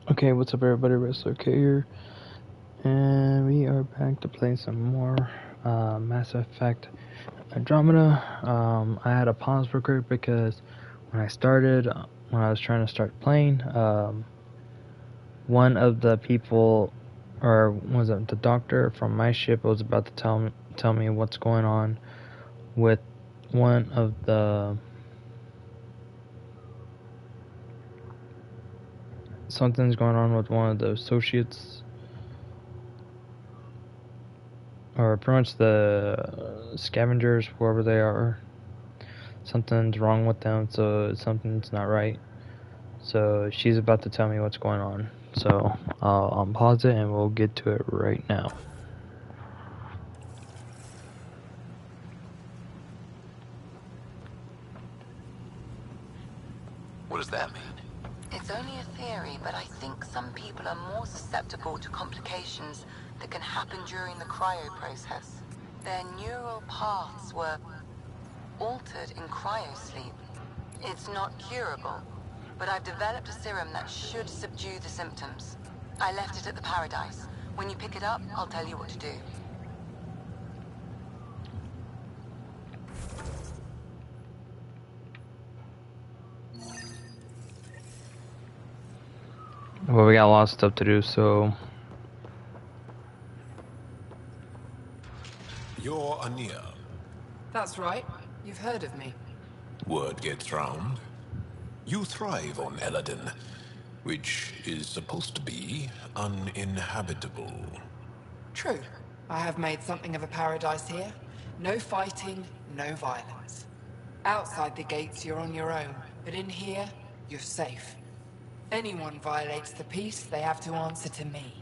Okay, what's up everybody, Wrestler K here, and we are back to play some more Mass Effect Andromeda. I had a pause real quick because when I was trying to start playing, one of the people, or was it the doctor from my ship, was about to tell me what's going on with one of the something's going on with one of the associates, or pretty much the scavengers, whoever they are. Something's wrong with them, so something's not right. So she's about to tell me what's going on. So I'll pause it and we'll get to it right now. What does that mean? It's only a theory, but I think some people are more susceptible to complications that can happen during the cryo process. Their neural paths were altered in cryosleep. It's not curable, but I've developed a serum that should subdue the symptoms. I left it at the Paradise. When you pick it up, I'll tell you what to do. Well, we got a lot of stuff to do, so... You're Ania. That's right. You've heard of me. Word gets round. You thrive on Eladin, which is supposed to be uninhabitable. True. I have made something of a paradise here. No fighting, no violence. Outside the gates, you're on your own. But in here, you're safe. Anyone violates the peace, they have to answer to me.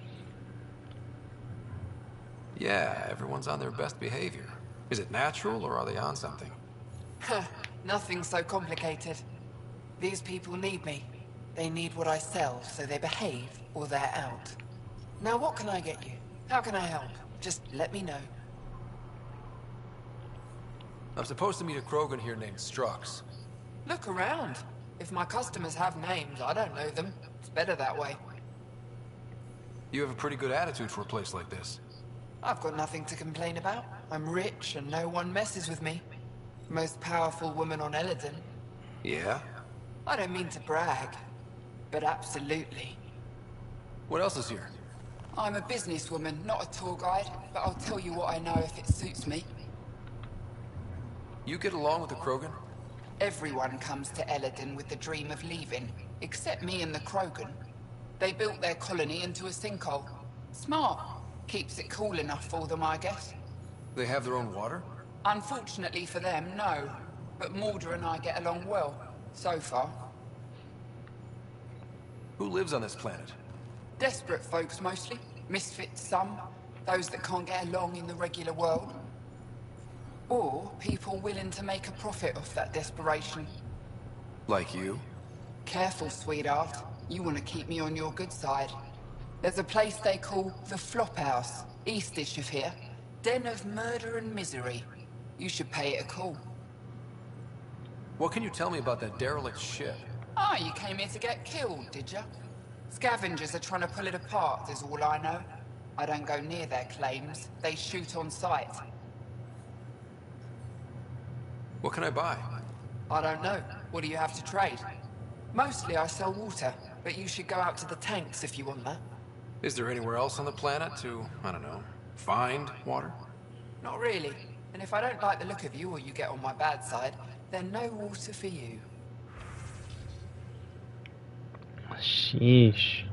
Yeah, everyone's on their best behavior. Is it natural, or are they on something? Nothing so complicated. These people need me. They need what I sell, so they behave, or they're out. Now what can I get you? How can I help? Just let me know. I'm supposed to meet a Krogan here named Strux. Look around. If my customers have names, I don't know them. It's better that way. You have a pretty good attitude for a place like this. I've got nothing to complain about. I'm rich and no one messes with me. Most powerful woman on Eladin. Yeah? I don't mean to brag, but absolutely. What else is here? I'm a businesswoman, not a tour guide, but I'll tell you what I know if it suits me. You get along with the Krogan? Everyone comes to Eladin with the dream of leaving, except me and the Krogan. They built their colony into a sinkhole. Smart. Keeps it cool enough for them, I guess. They have their own water? Unfortunately for them, no. But Mordor and I get along well, so far. Who lives on this planet? Desperate folks, mostly. Misfits, some. Those that can't get along in the regular world. Or people willing to make a profit off that desperation. Like you? Careful, sweetheart. You want to keep me on your good side. There's a place they call the Flophouse, eastish of here. Den of murder and misery. You should pay it a call. What can you tell me about that derelict ship? Ah, you came here to get killed, did you? Scavengers are trying to pull it apart, is all I know. I don't go near their claims. They shoot on sight. What can I buy? I don't know. What do you have to trade? Mostly I sell water, but you should go out to the tanks if you want that. Is there anywhere else on the planet to, I don't know, find water? Not really. And if I don't like the look of you or you get on my bad side, then no water for you. Sheesh.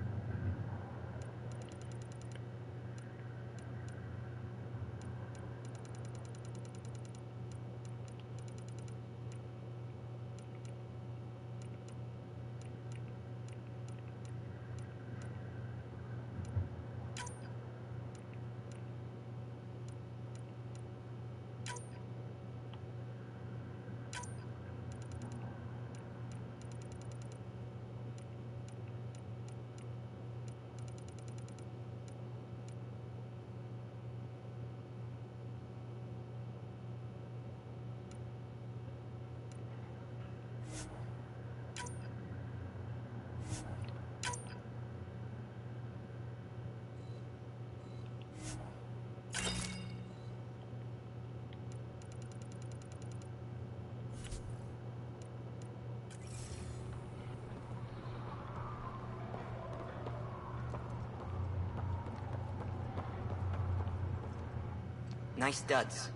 Nice studs.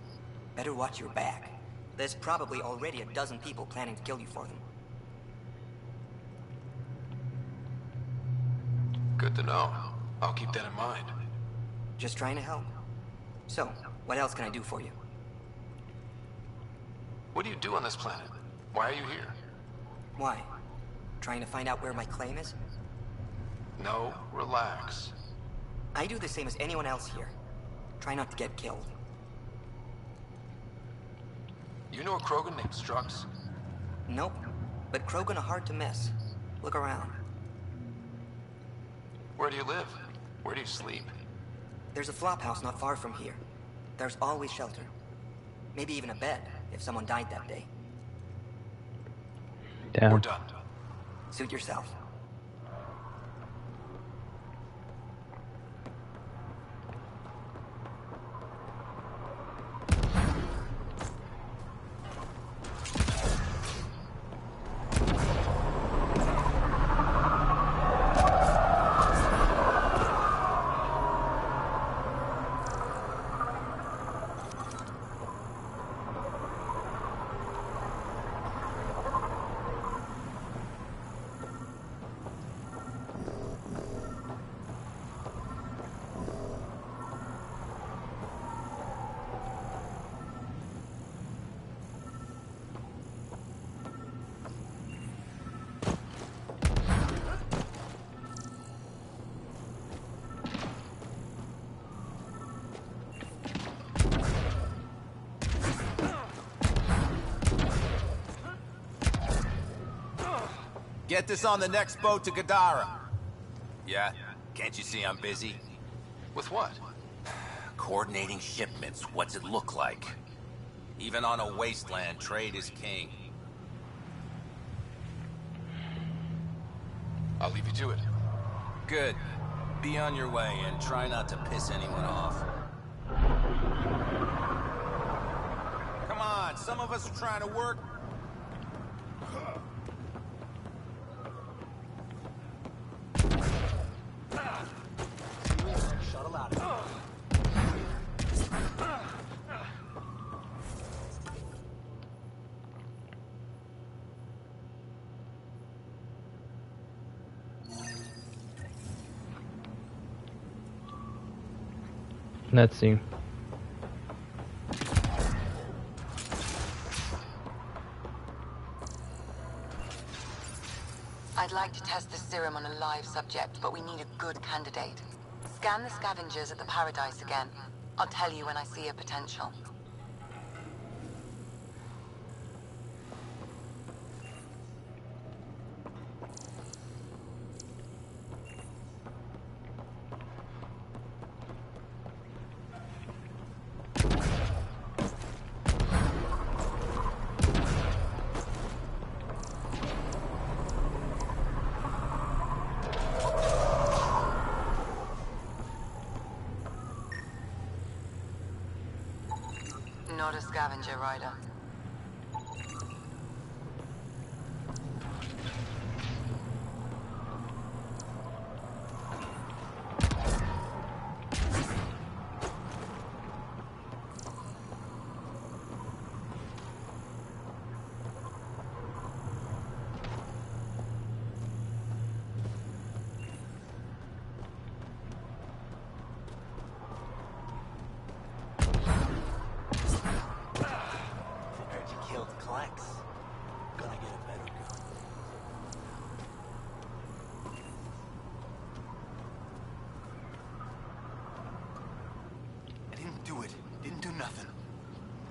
Better watch your back. There's probably already a dozen people planning to kill you for them. Good to know. I'll keep that in mind. Just trying to help. So, what else can I do for you? What do you do on this planet? Why are you here? Why? Trying to find out where my claim is? No, relax. I do the same as anyone else here. Try not to get killed. You know a Krogan named Strux? Nope. But Krogan are hard to miss. Look around. Where do you live? Where do you sleep? There's a flophouse not far from here. There's always shelter. Maybe even a bed, if someone died that day. Damn. We're done. Suit yourself. Get this on the next boat to Gadara. Yeah? Can't you see I'm busy? With what? Coordinating shipments, what's it look like? Even on a wasteland, trade is king. I'll leave you to it. Good. Be on your way and try not to piss anyone off. Come on, some of us are trying to work. Let's see. I'd like to test the serum on a live subject, but we need a good candidate. Scan the scavengers at the Paradise again. I'll tell you when I see a potential. Not a scavenger rider.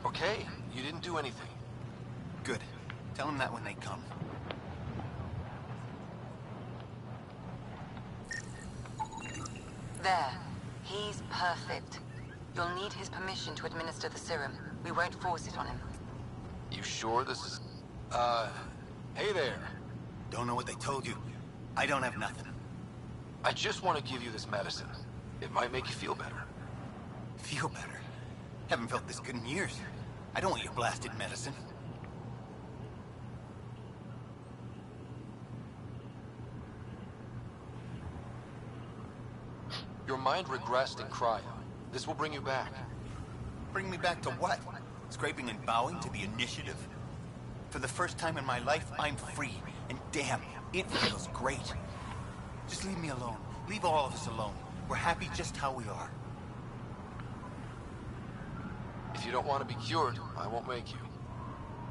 Okay, you didn't do anything. Good. Tell them that when they come. There. He's perfect. You'll need his permission to administer the serum. We won't force it on him. You sure this is... Hey there. Don't know what they told you. I don't have nothing. I just want to give you this medicine. It might make you feel better. Feel better? Haven't felt this good in years. I don't want your blasted medicine. Your mind regressed in cryo. This will bring you back. Bring me back to what? Scraping and bowing to the initiative? For the first time in my life, I'm free. And damn, it feels great. Just leave me alone. Leave all of us alone. We're happy just how we are. If you don't want to be cured, I won't make you.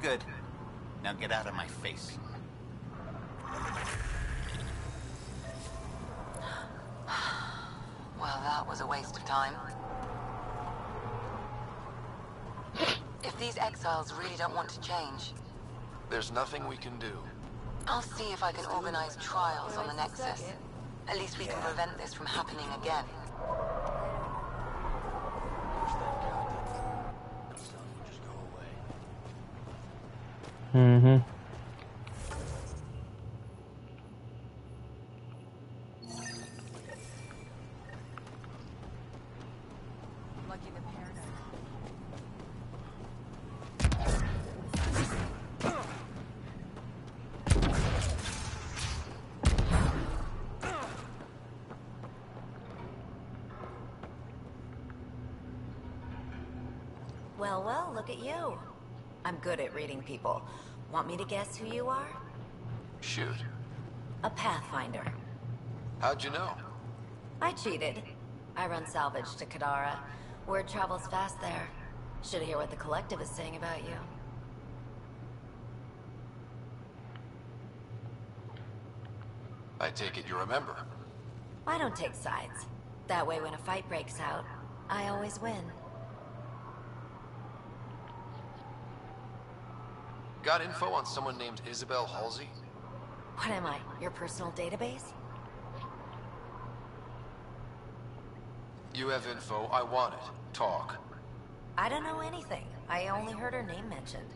Good. Now get out of my face. Well, that was a waste of time. If these exiles really don't want to change, There's nothing we can do. I'll see if I can organize trials on the Nexus. At least we can prevent this from happening again. Mm-hmm. Well, well, look at you. I'm good at reading people. Want me to guess who you are? Shoot. A Pathfinder. How'd you know? I cheated. I run salvage to Kadara. Word travels fast there. Should hear what the Collective is saying about you. I take it you remember. I don't take sides. That way when a fight breaks out, I always win. Got info on someone named Isabel Halsey? What am I, your personal database? You have info, I want it. Talk. I don't know anything. I only heard her name mentioned.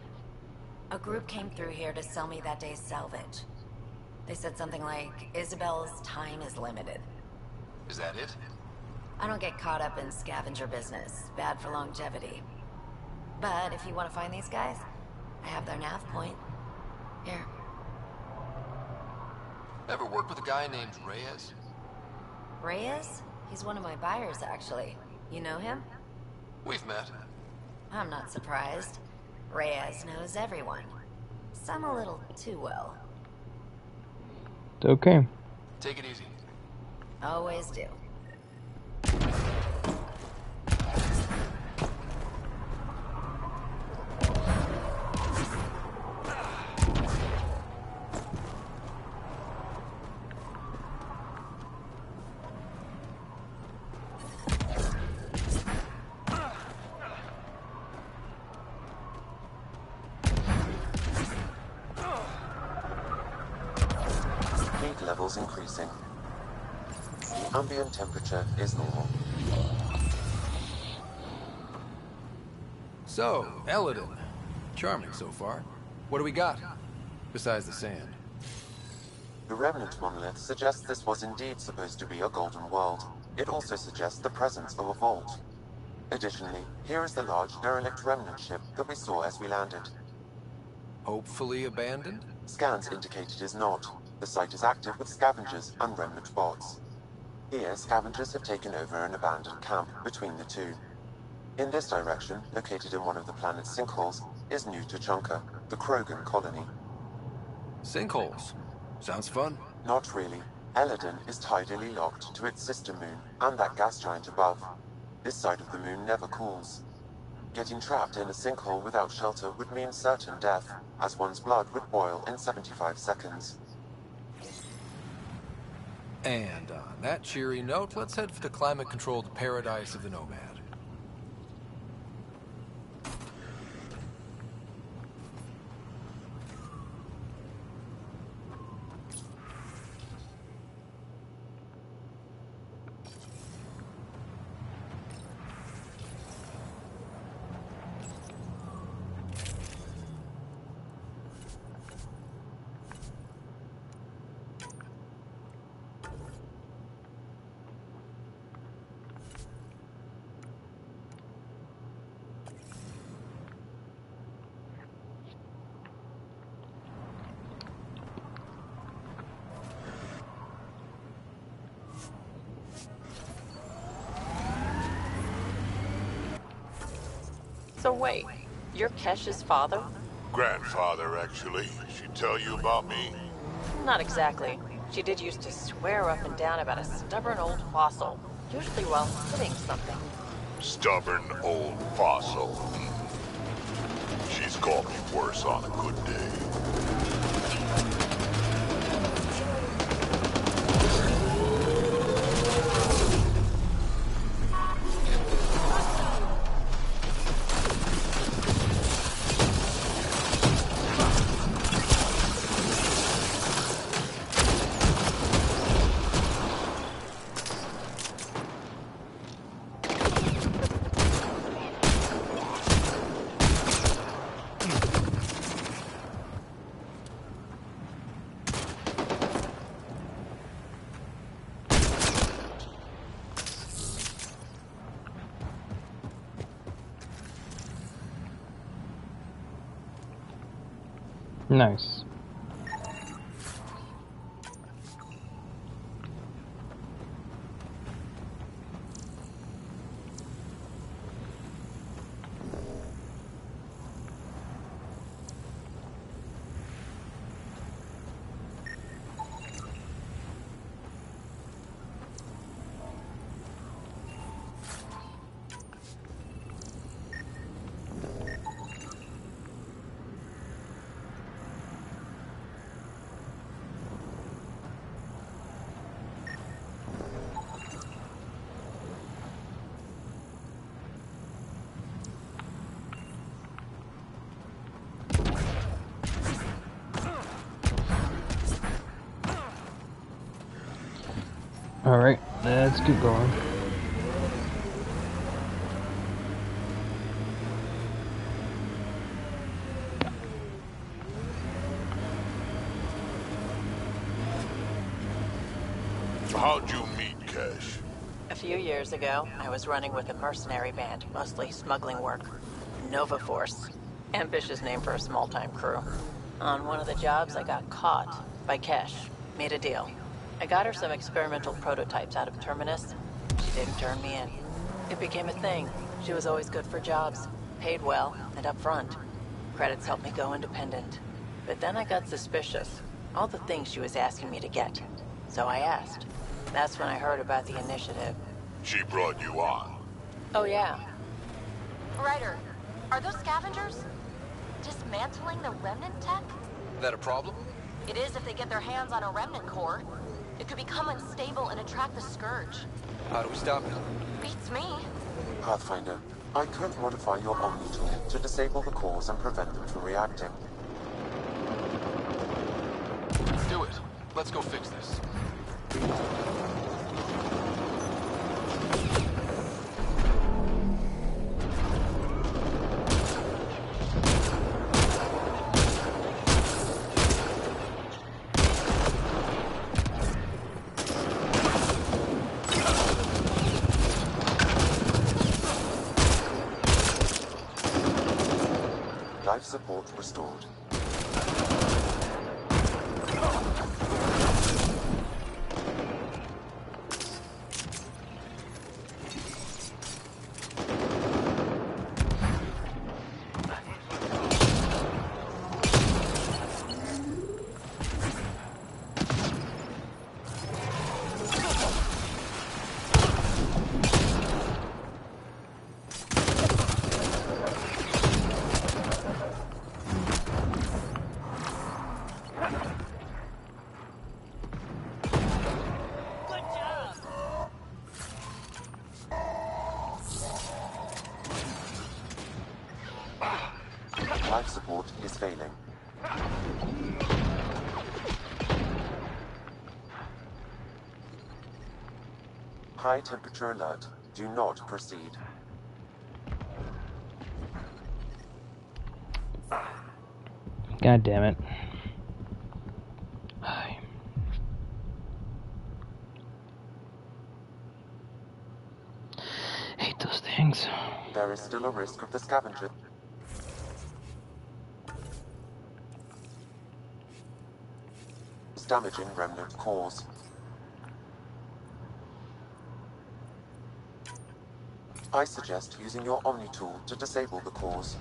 A group came through here to sell me that day's salvage. They said something like, Isabel's time is limited. Is that it? I don't get caught up in scavenger business. Bad for longevity. But if you want to find these guys, I have their nav point. Here. Ever worked with a guy named Reyes? Reyes? He's one of my buyers, actually. You know him? We've met. I'm not surprised. Reyes knows everyone. Some a little too well. Okay. Take it easy. Always do. Heat levels increasing. The ambient temperature is normal. So, Eladin. Charming so far. What do we got? Besides the sand. The remnant monolith suggests this was indeed supposed to be a golden world. It also suggests the presence of a vault. Additionally, here is the large derelict remnant ship that we saw as we landed. Hopefully abandoned? Scans indicate it is not. The site is active with scavengers and remnant bots. Here, scavengers have taken over an abandoned camp between the two. In this direction, located in one of the planet's sinkholes, is New Tuchanka, the Krogan colony. Sinkholes. Sounds fun. Not really. Eladin is tidally locked to its sister moon and that gas giant above. This side of the moon never cools. Getting trapped in a sinkhole without shelter would mean certain death, as one's blood would boil in 75 seconds. And on that cheery note, let's head for the climate-controlled paradise of the Nomad. So wait, you're Kesh's father? Grandfather, actually. She tell you about me? Not exactly. She did used to swear up and down about a stubborn old fossil, usually while hitting something. Stubborn old fossil. She's called me worse on a good day. Nice. Alright, let's keep going. How'd you meet Kesh? A few years ago, I was running with a mercenary band, mostly smuggling work. Nova Force. Ambitious name for a small-time crew. On one of the jobs, I got caught by Kesh. Made a deal. I got her some experimental prototypes out of Terminus. She didn't turn me in. It became a thing. She was always good for jobs. Paid well, and upfront. Credits helped me go independent. But then I got suspicious. All the things she was asking me to get. So I asked. That's when I heard about the initiative. She brought you on. Oh yeah. Ryder, are those scavengers dismantling the remnant tech? That a problem? It is if they get their hands on a remnant core. It could become unstable and attract the Scourge. How do we stop it? Beats me. Pathfinder, I could modify your Omni tool to disable the cores and prevent them from reacting. Do it. Let's go fix this. Life support restored. Life support is failing. High temperature alert. Do not proceed. God damn it. Ay. Hate those things. There is still a risk of the scavenger damaging remnant cores. I suggest using your Omni tool to disable the cores.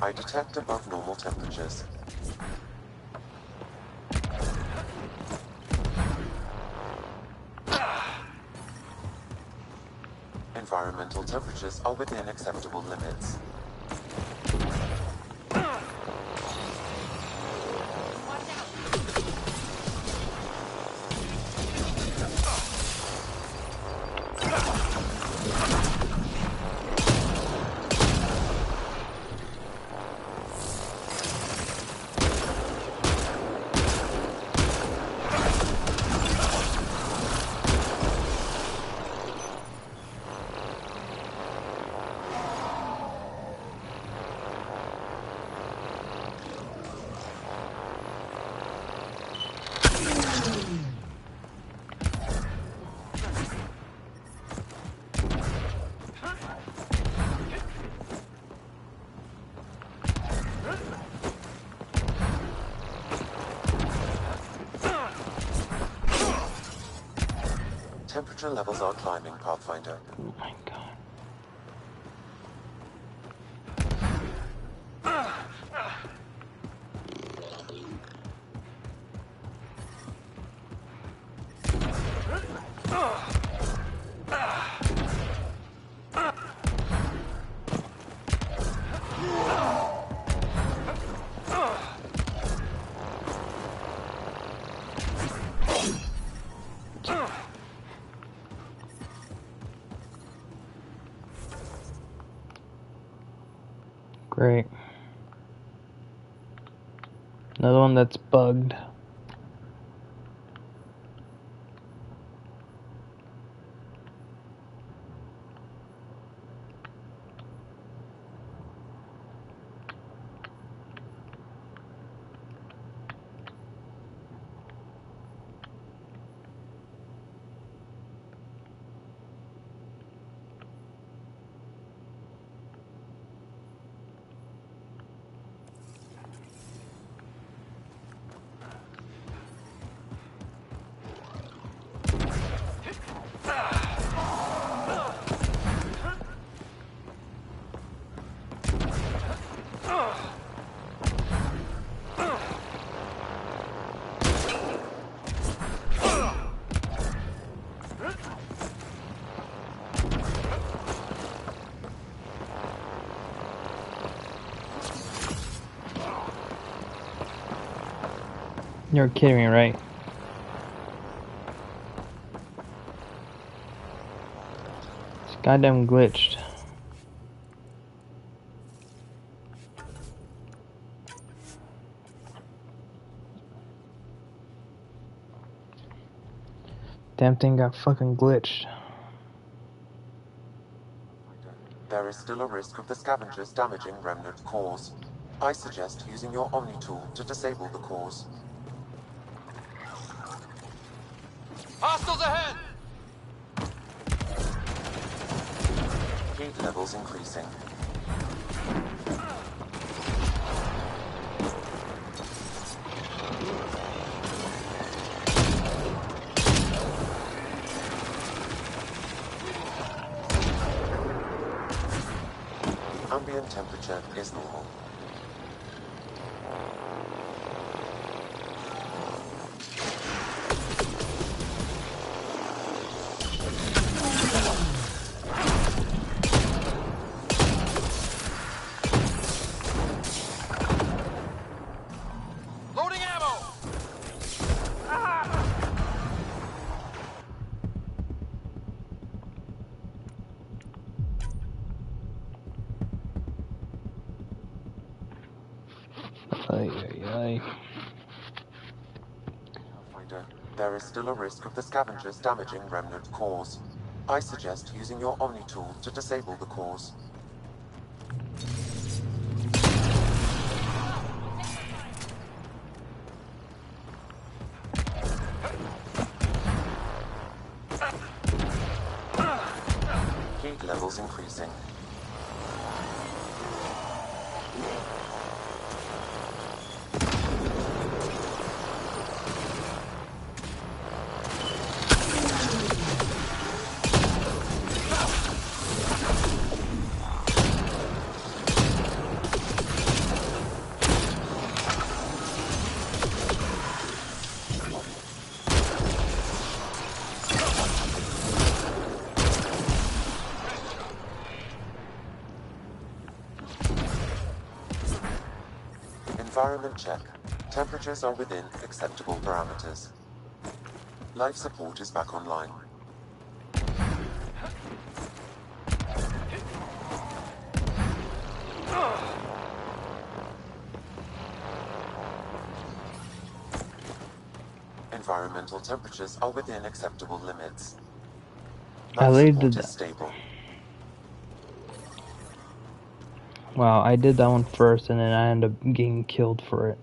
I detect above normal temperatures. Environmental temperatures are within acceptable limits. Temperature levels are climbing, Pathfinder. Oh my god. Great. Another one that's bugged. You're kidding me, right? It's goddamn glitched. Damn thing got fucking glitched. There is still a risk of the scavengers damaging remnant cores. I suggest using your Omni tool to disable the cores. Hostiles ahead! Heat levels increasing. Ambient temperature is normal. Loading ammo! Ay, ay, ay. Pathfinder, there is still a risk of the scavengers damaging remnant cores. I suggest using your Omni tool to disable the cores. Heat levels increasing. Environment check. Temperatures are within acceptable parameters. Life support is back online. Environmental temperatures are within acceptable limits. I Life literally support did is that. stable. Wow, I did that one first, and then I ended up getting killed for it.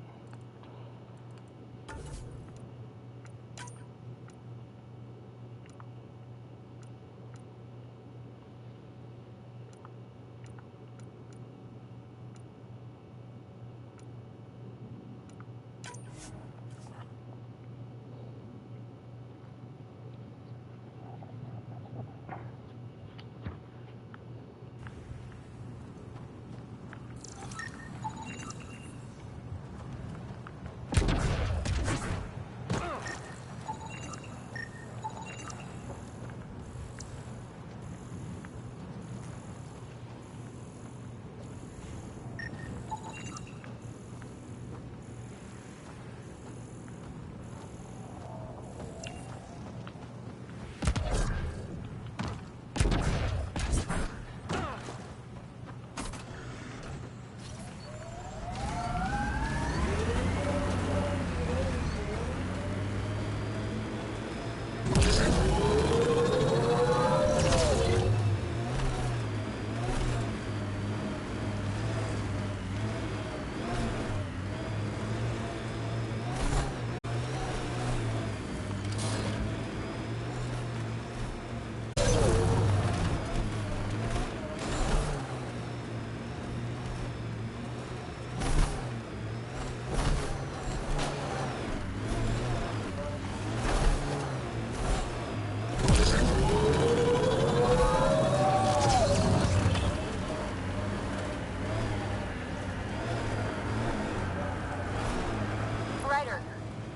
Ryder,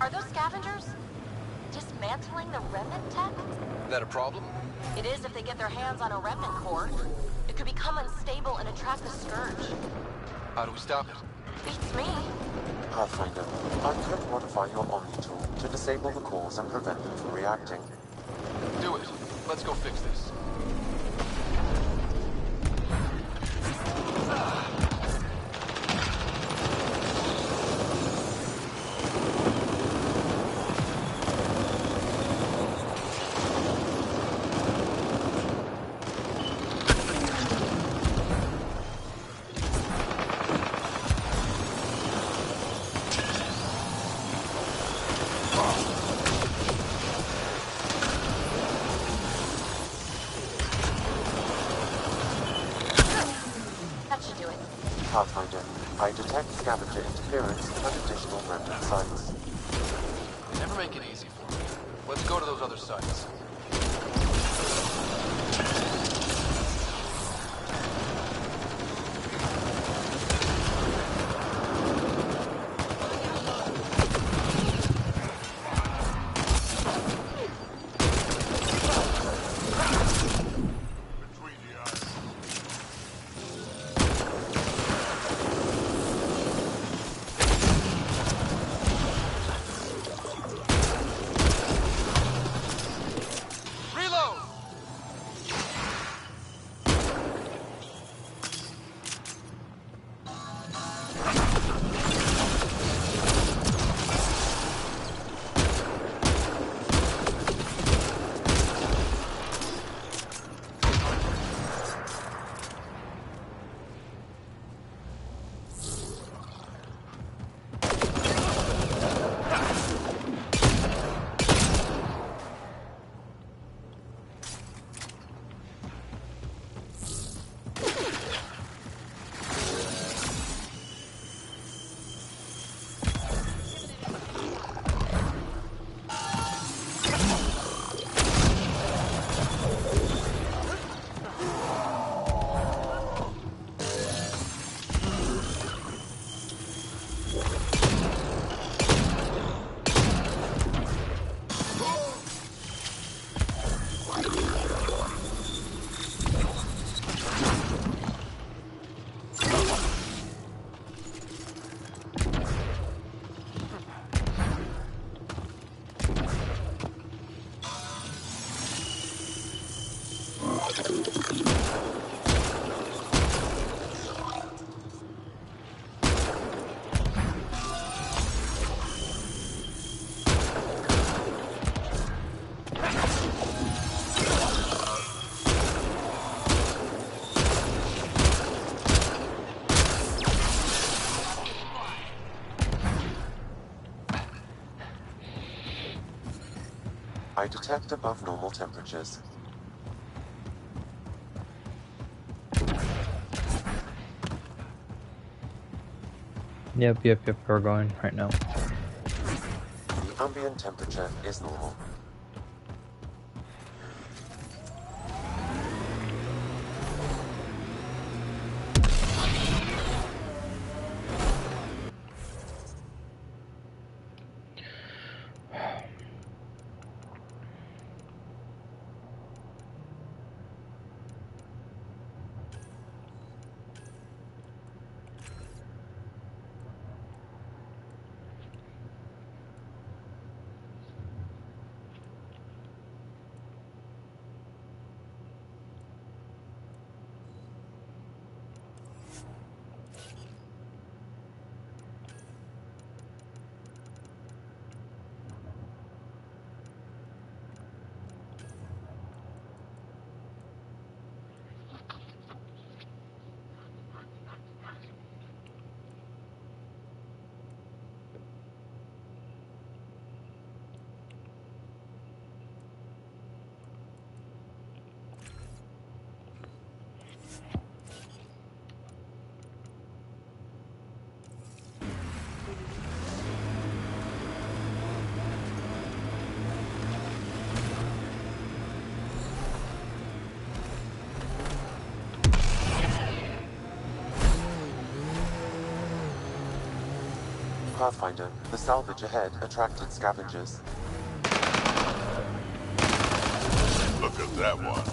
are those scavengers dismantling the remnant tech? That a problem? It is if they get their hands on a remnant core. It could become unstable and attract the Scourge. How do we stop it? Beats me. Pathfinder, I could modify your Omni tool to disable the cores and prevent them from reacting. Do it. Let's go fix this. That should do it. Pathfinder, I detect scavenger interference at additional remnant sites. Never make it easy for me. Let's go to those other sites. I detect above normal temperatures. Yep, we're going right now. The ambient temperature is normal. Pathfinder, the salvage ahead attracted scavengers. Look at that one.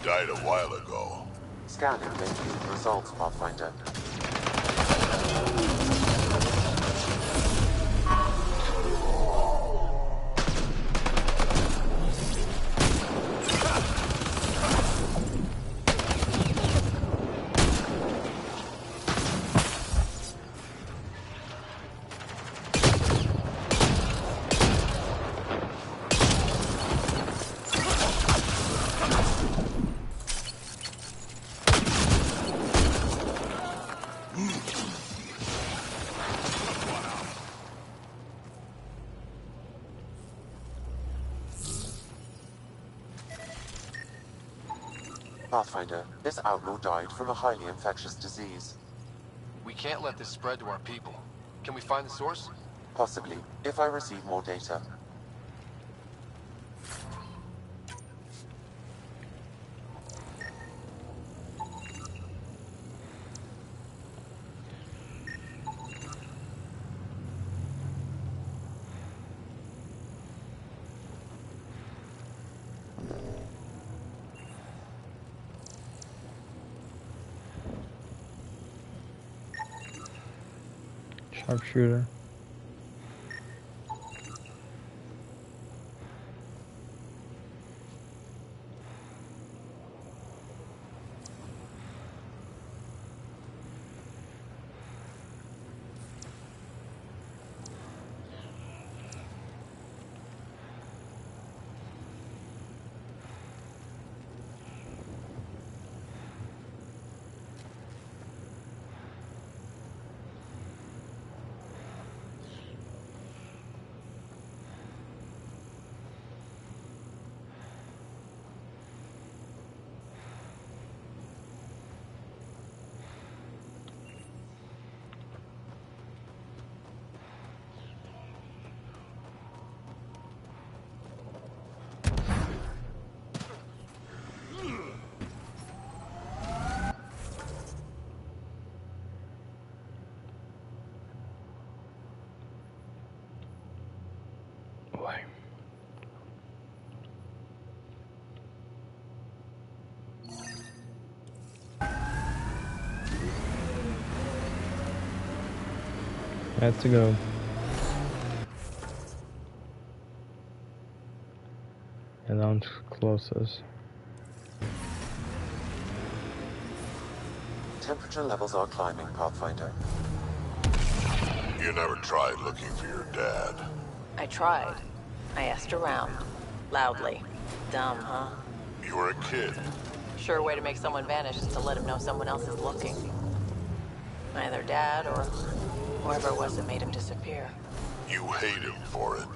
Died a while ago. Scanning may yield results, Pathfinder. Pathfinder, this outlaw died from a highly infectious disease. We can't let this spread to our people. Can we find the source? Possibly, if I receive more data. Sharpshooter. Boy. Have to go. And I'm closest. Temperature levels are climbing, Pathfinder. You never tried looking for your dad. I tried. I asked around. Loudly. Dumb, huh? You were a kid. Sure way to make someone vanish is to let him know someone else is looking. Either Dad or whoever it was that made him disappear. You hate him for it.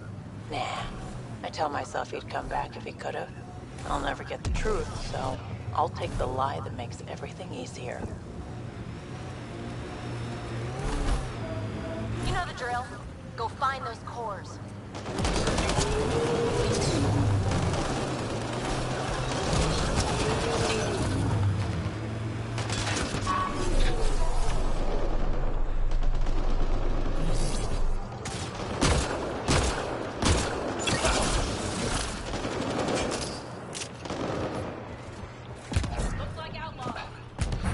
Nah. I tell myself he'd come back if he could have. I'll never get the truth, so I'll take the lie that makes everything easier. You know the drill. Go find those cores.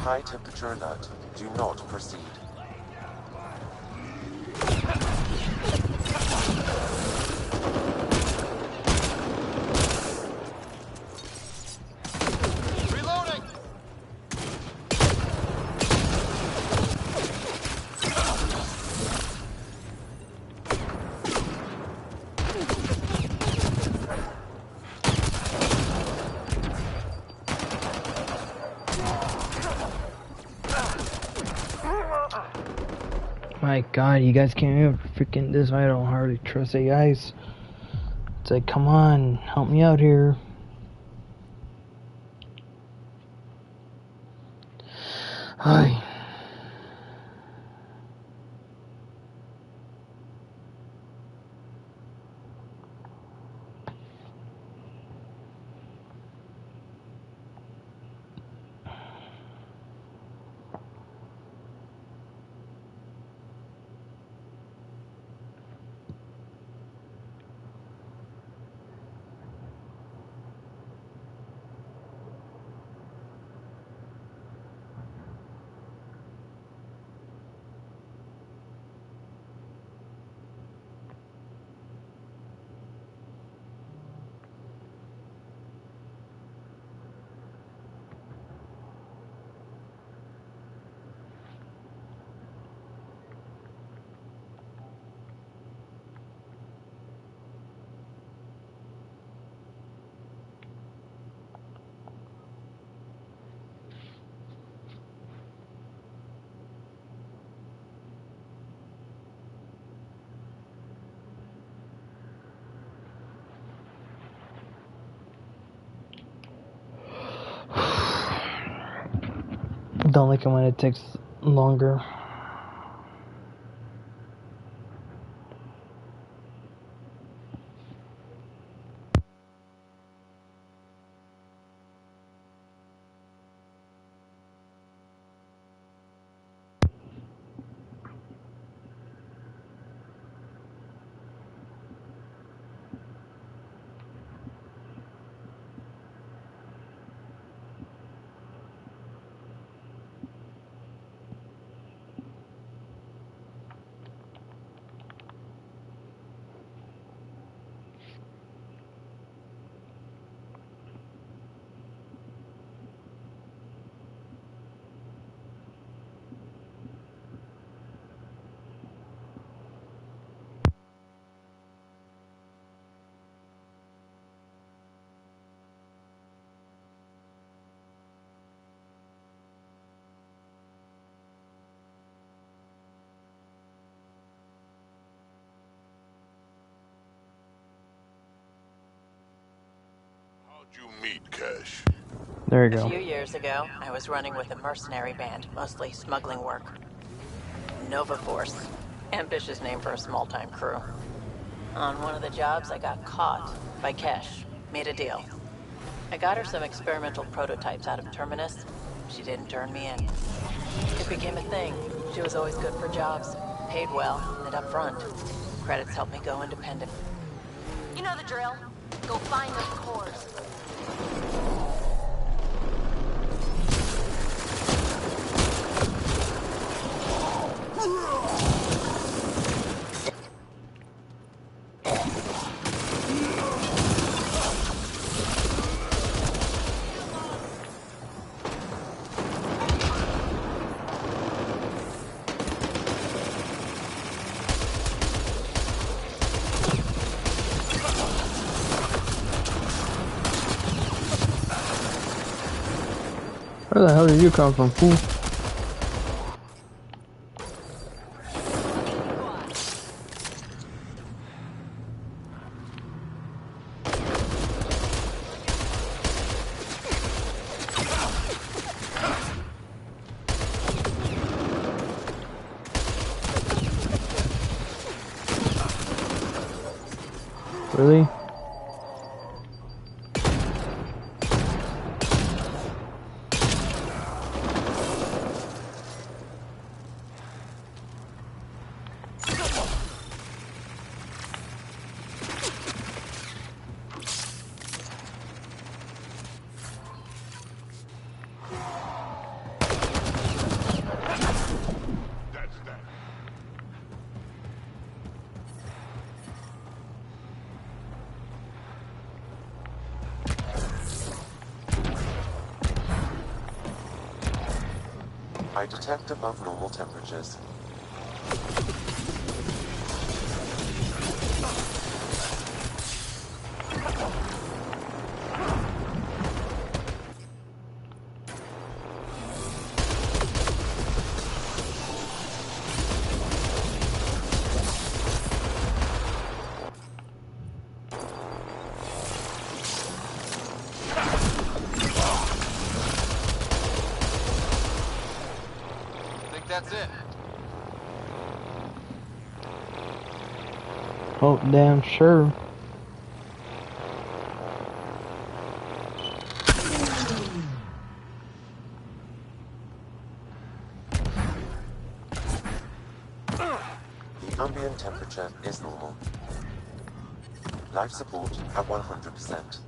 High temperature alert. Do not proceed. Reloading! My God, you guys can't even freaking this. I don't hardly trust you guys. It's like, come on, help me out here. Hi. Don't like it when it takes longer. How'd you meet Cash? There you A go. few years ago, I was running with a mercenary band, mostly smuggling work. Nova Force. Ambitious name for a small-time crew. On one of the jobs, I got caught by Kesh. Made a deal. I got her some experimental prototypes out of Terminus. She didn't turn me in. It became a thing. She was always good for jobs. Paid well, and up front. Credits helped me go independent. You know the drill. Go find those cores. Where the hell did you come from, fool? Really? I detect above normal temperatures. That's it. Oh, damn sure. The ambient temperature is normal. Life support at 100%.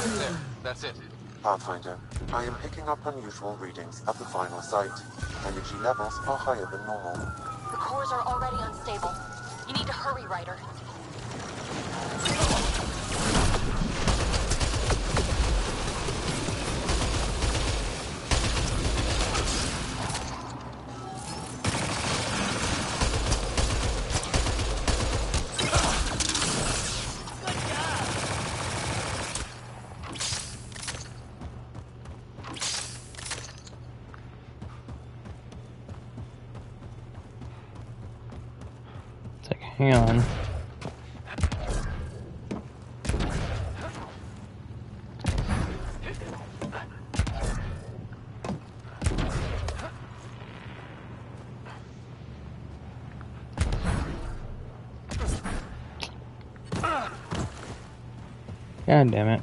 There, that's it. Pathfinder, I am picking up unusual readings at the final site. Energy levels are higher than normal. The cores are already unstable. You need to hurry, Ryder. It's like, hang on. God damn it.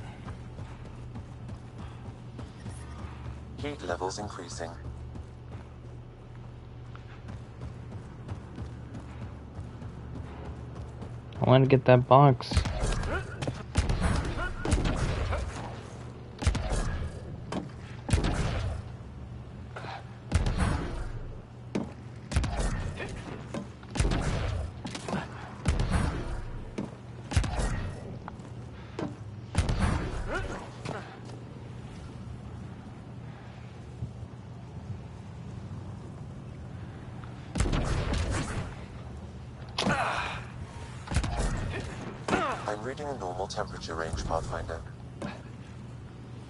Heat levels increasing. I want to get that box. I'm reading a normal temperature range, Pathfinder.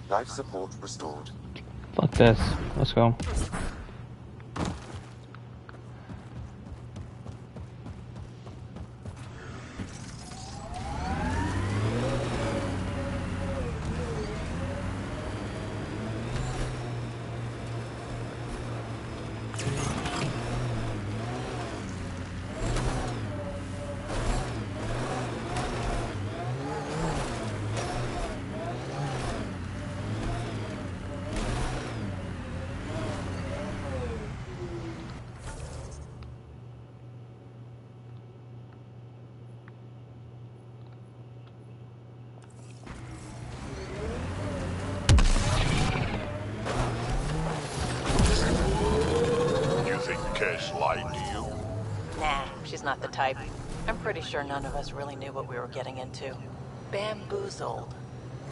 Life support restored. Fuck this. Let's go. Lied to you? Nah, she's not the type. I'm pretty sure none of us really knew what we were getting into. Bamboozled.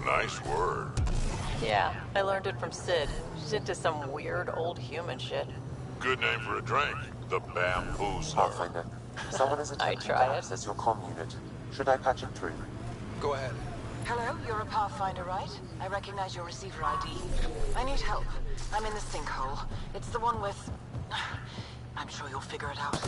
Nice word. Yeah, I learned it from Sid. She's into some weird old human shit. Good name for a drink. The Bamboozler. Pathfinder, someone is I attempting to try it. access your comm unit. Should I patch it through? Go ahead. Hello, you're a Pathfinder, right? I recognize your receiver ID. I need help. I'm in the sinkhole. It's the one with... I'm sure you'll figure it out.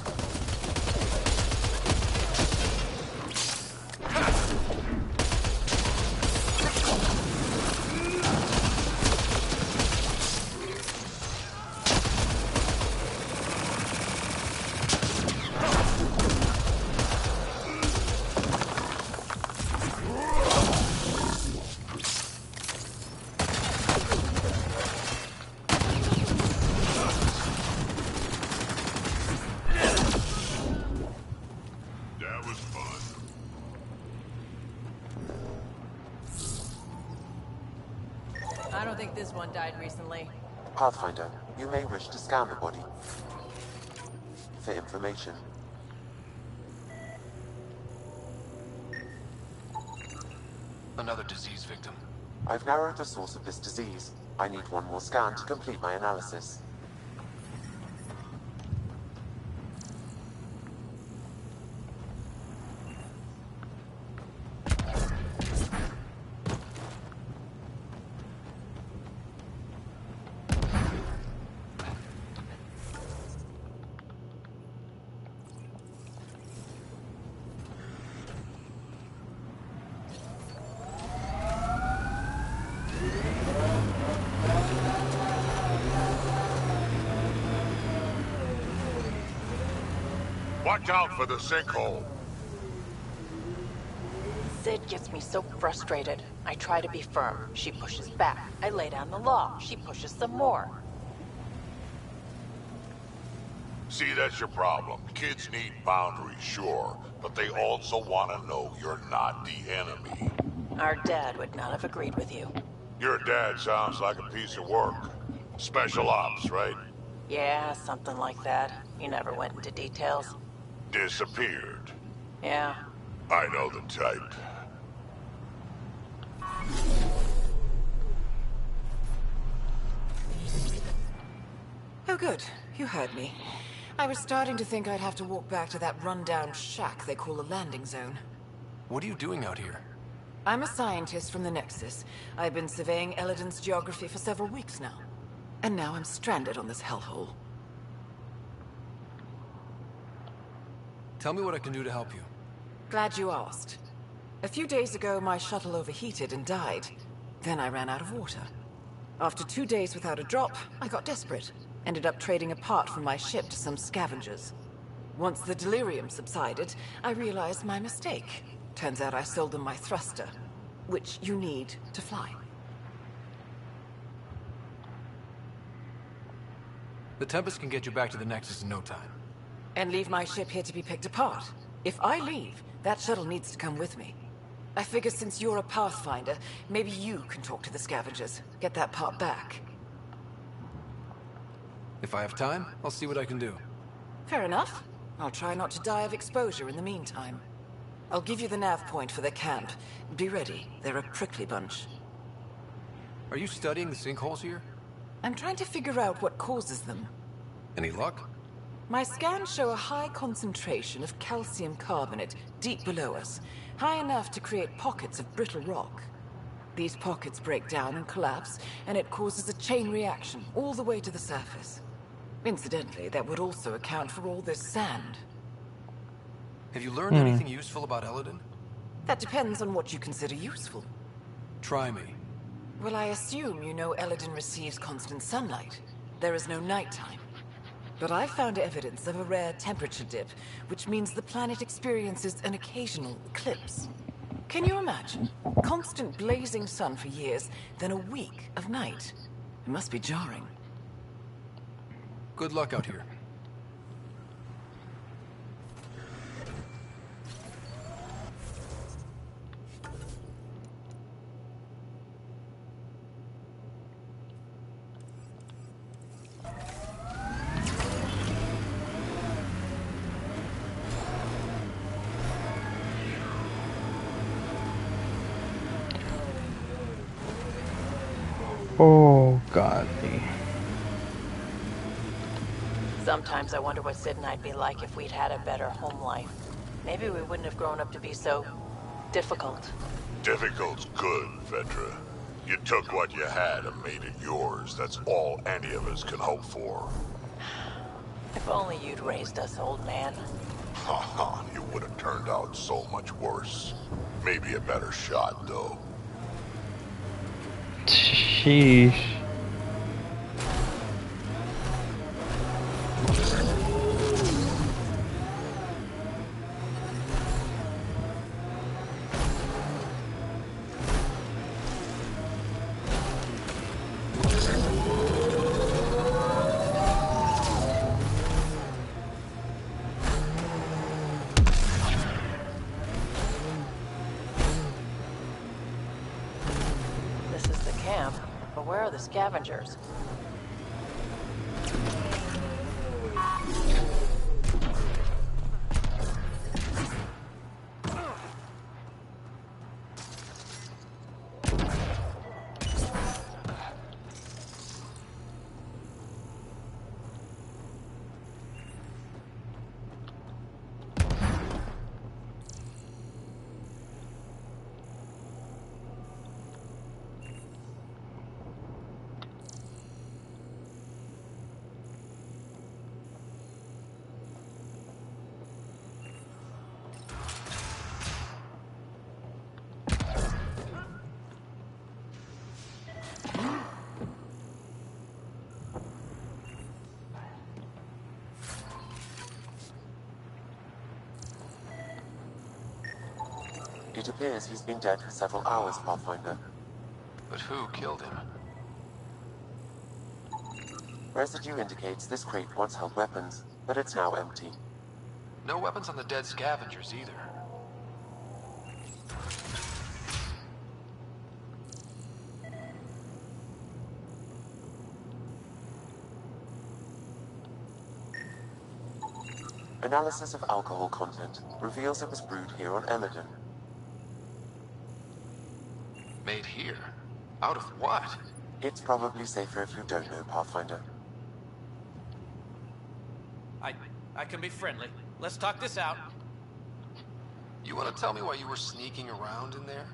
That was fun. I don't think this one died recently. Pathfinder, you may wish to scan the body for information. Another disease victim. I've narrowed the source of this disease. I need one more scan to complete my analysis. Watch out for the sinkhole. Sid gets me so frustrated. I try to be firm. She pushes back. I lay down the law. She pushes some more. See, that's your problem. Kids need boundaries, sure, but they also want to know you're not the enemy. Our dad would not have agreed with you. Your dad sounds like a piece of work. Special ops, right? Yeah, something like that. He never went into details. Disappeared. Yeah. I know the type. Oh, good. You heard me. I was starting to think I'd have to walk back to that rundown shack they call a landing zone. What are you doing out here? I'm a scientist from the Nexus. I've been surveying Eladin's geography for several weeks now. And now I'm stranded on this hellhole. Tell me what I can do to help you. Glad you asked. A few days ago, my shuttle overheated and died. Then I ran out of water. After 2 days without a drop, I got desperate. Ended up trading a part from my ship to some scavengers. Once the delirium subsided, I realized my mistake. Turns out I sold them my thruster, which you need to fly. The Tempest can get you back to the Nexus in no time. And leave my ship here to be picked apart. If I leave, that shuttle needs to come with me. I figure since you're a Pathfinder, maybe you can talk to the scavengers. Get that part back. If I have time, I'll see what I can do. Fair enough. I'll try not to die of exposure in the meantime. I'll give you the nav point for their camp. Be ready. They're a prickly bunch. Are you studying the sinkholes here? I'm trying to figure out what causes them. Any luck? My scans show a high concentration of calcium carbonate deep below us, high enough to create pockets of brittle rock. These pockets break down and collapse, and it causes a chain reaction all the way to the surface. Incidentally, that would also account for all this sand. Have you learned anything useful about Eladin? That depends on what you consider useful. Try me. Well, I assume you know Eladin receives constant sunlight. There is no nighttime. But I've found evidence of a rare temperature dip, which means the planet experiences an occasional eclipse. Can you imagine? Constant blazing sun for years, then a week of night. It must be jarring. Good luck out here. Oh, God. Sometimes I wonder what Sid and I'd be like if we'd had a better home life. Maybe we wouldn't have grown up to be so difficult. Difficult's good, Vedra. You took what you had and made it yours. That's all any of us can hope for. If only you'd raised us, old man. Haha, it would have turned out so much worse. Maybe a better shot, though. Sheesh. This is the camp, but where are the scavengers? It appears he's been dead for several hours, Pathfinder. But who killed him? Residue indicates this crate once held weapons, but it's now empty. No weapons on the dead scavengers either. Analysis of alcohol content reveals it was brewed here on Eladon. Made here? Out of what? It's probably safer if you don't know, Pathfinder. I can be friendly. Let's talk this out. You want to tell me why you were sneaking around in there?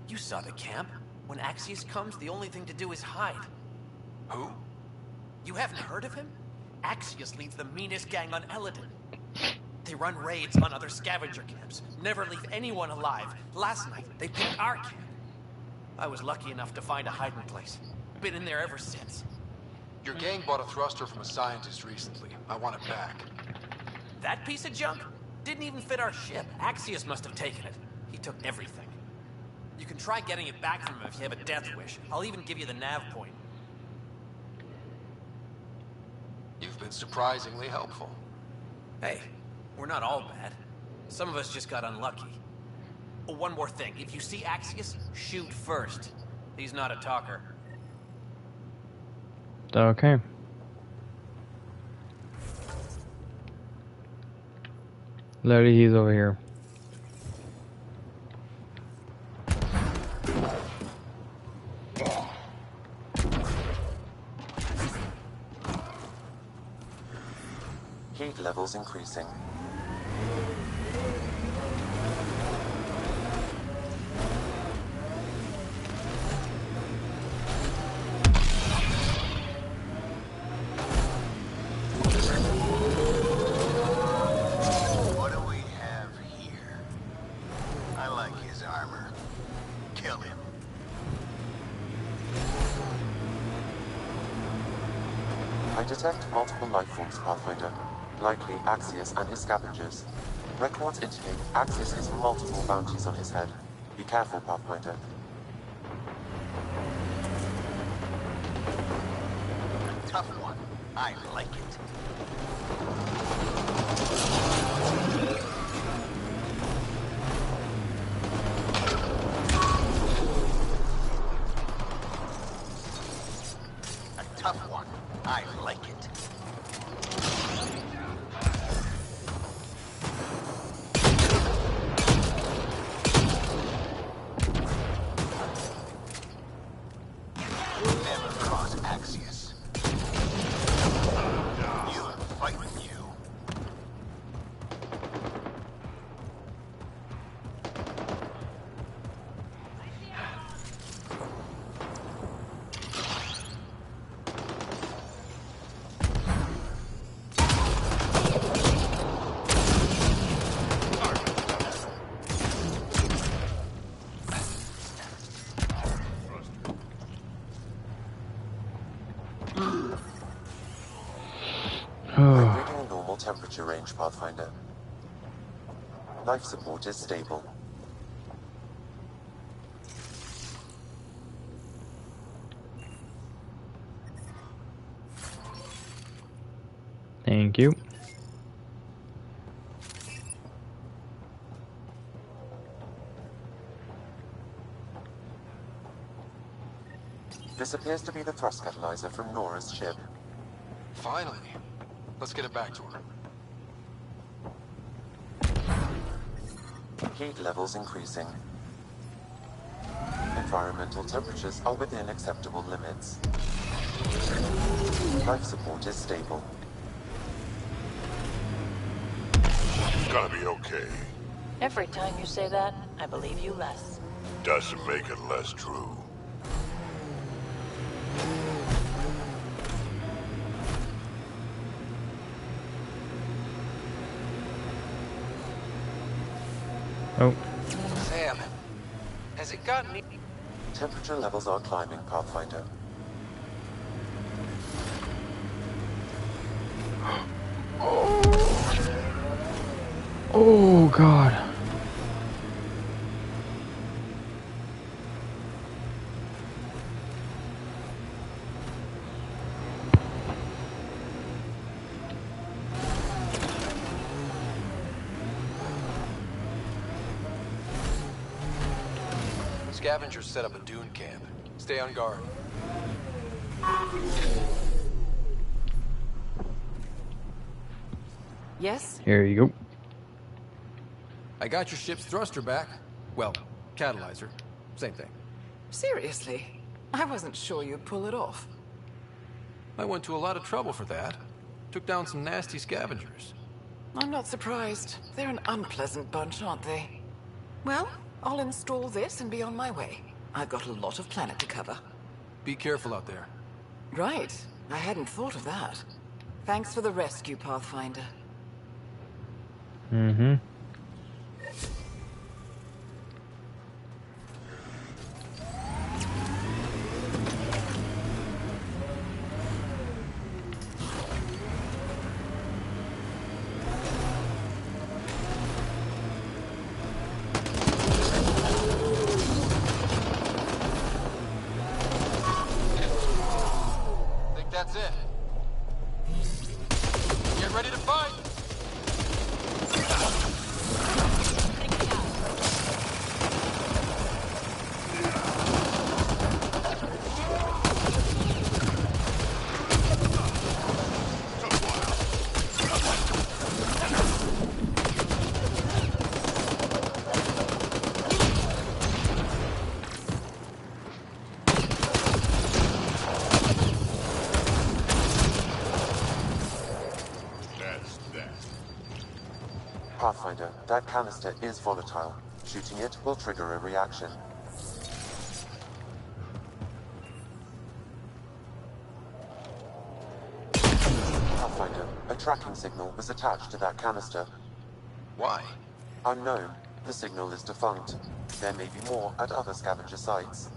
You saw the camp. When Axius comes, the only thing to do is hide. Who? You haven't heard of him? Axius leads the meanest gang on Eladon. They run raids on other scavenger camps, never leave anyone alive. Last night, they picked our camp. I was lucky enough to find a hiding place. Been in there ever since. Your gang bought a thruster from a scientist recently. I want it back. That piece of junk didn't even fit our ship. Axius must have taken it. He took everything. You can try getting it back from him if you have a death wish. I'll even give you the nav point. You've been surprisingly helpful. Hey, we're not all bad. Some of us just got unlucky. Oh, one more thing. If you see Axius, shoot first. He's not a talker. Okay. Larry, he's over here. Heat levels increasing. What do we have here? I like his armor. Kill him. I detect multiple life forms, Pathfinder. Likely Axius and his scavengers. Records indicate Axius has multiple bounties on his head. Be careful, Pathfinder. Tough one. I like it. A tough one. I like it. temperature range, Pathfinder. Life support is stable. Thank you. This appears to be the thrust catalyzer from Nora's ship. Finally. Let's get it back to her. Heat levels increasing. Environmental temperatures are within acceptable limits. Life support is stable. It's gonna be okay. Every time you say that, I believe you less. Doesn't make it less true. Oh. Sam, has it gotten... Temperature levels are climbing, Pathfinder. Oh, God. Scavengers set up a dune camp. Stay on guard. Yes? Here you go. I got your ship's thruster back. Well, catalyzer. Same thing. Seriously? I wasn't sure you'd pull it off. I went to a lot of trouble for that. Took down some nasty scavengers. I'm not surprised. They're an unpleasant bunch, aren't they? Well, I'll install this and be on my way. I've got a lot of planet to cover. Be careful out there. Right. I hadn't thought of that. Thanks for the rescue, Pathfinder. Mm-hmm. Think that's it. Get ready to fight! Pathfinder, that canister is volatile. Shooting it will trigger a reaction. Pathfinder, a tracking signal was attached to that canister. Why? Unknown. The signal is defunct. There may be more at other scavenger sites.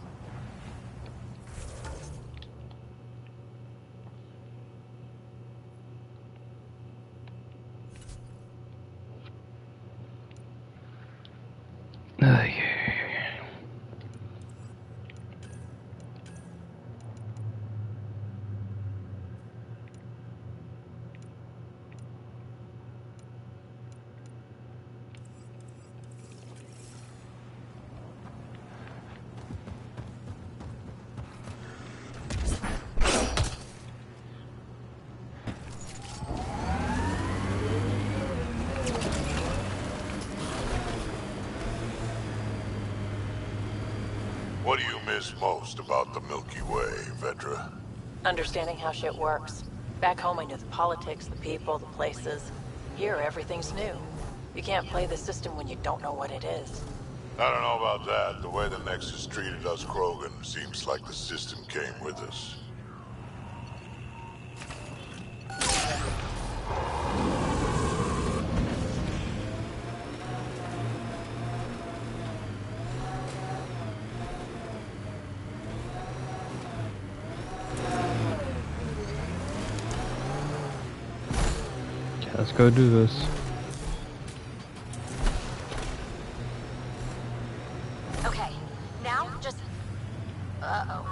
What do you miss most about the Milky Way, Vedra? Understanding how shit works. Back home I knew the politics, the people, the places. Here everything's new. You can't play the system when you don't know what it is. I don't know about that. The way the Nexus treated us Krogan seems like the system came with us. Let's go do this. Okay, now just... Uh-oh.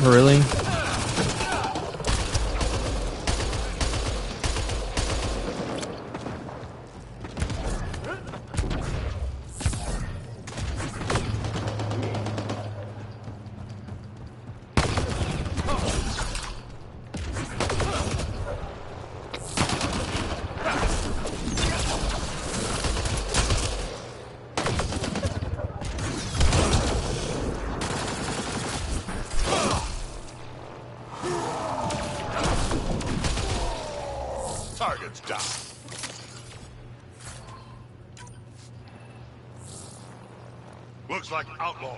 Really? Target's down. Looks like outlaw.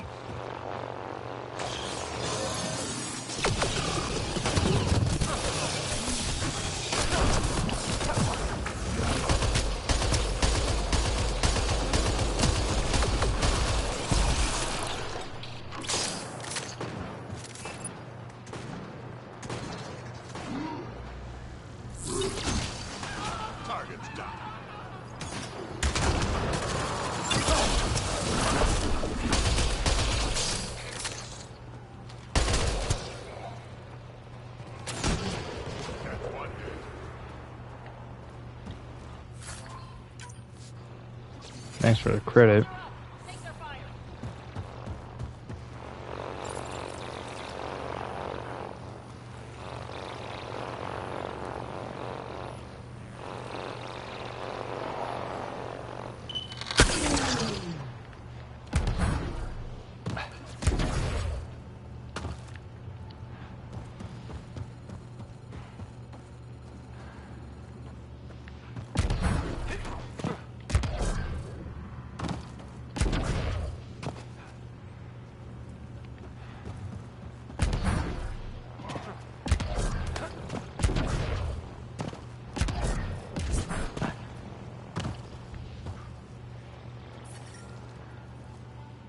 Target's down. That's one hit. Thanks for the credit.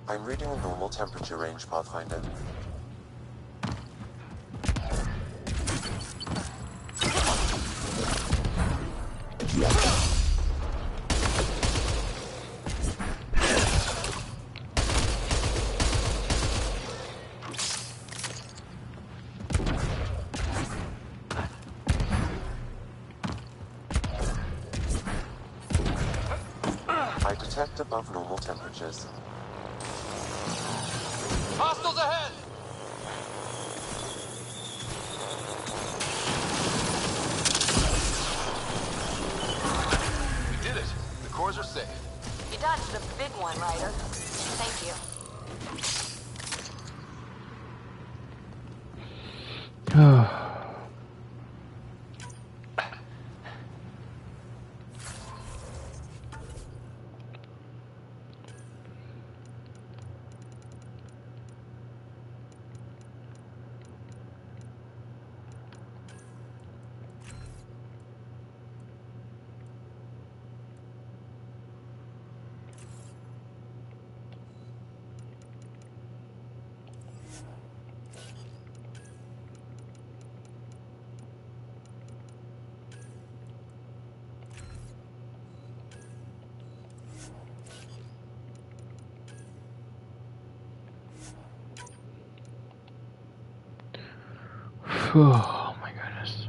I'm reading a normal temperature range, Pathfinder. I detect above normal temperatures. Hostiles ahead! We did it. The cores are safe. You dodged a big one, Ryder. Thank you. Oh my goodness.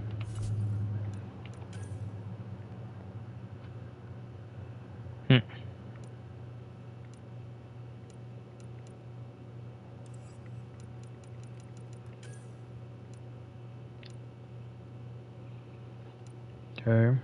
Okay.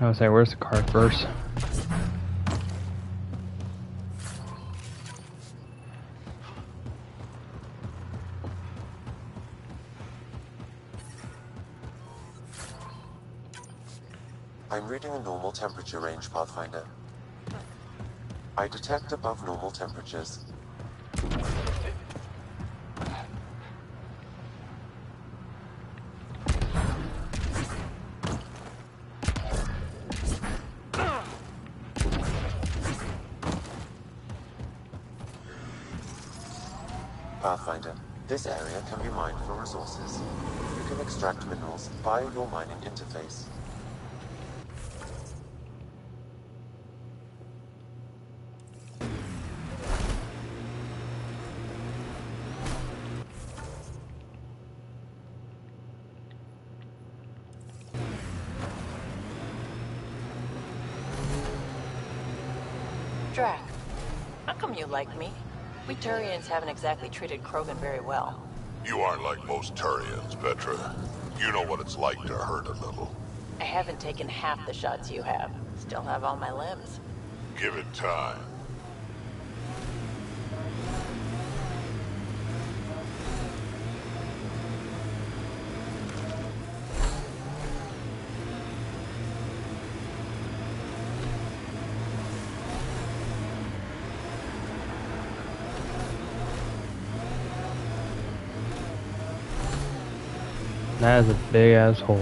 I was like, where's the card first? I'm reading a normal temperature range, Pathfinder. I detect above normal temperatures. Pathfinder, this area can be mined for resources. You can extract minerals via your mining interface. Drac, how come you like me? We Turians haven't exactly treated Krogan very well. You aren't like most Turians, Vetra. You know what it's like to hurt a little. I haven't taken half the shots you have. Still have all my limbs. Give it time. That is a big ass hole.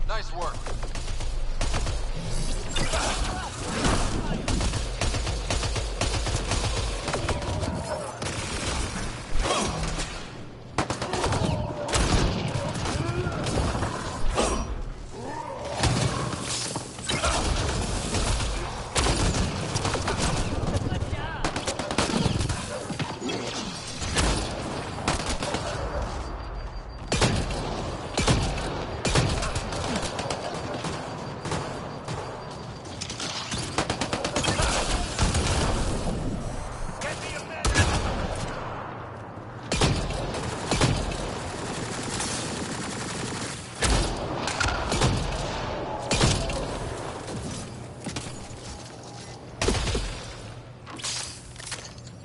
Nice work.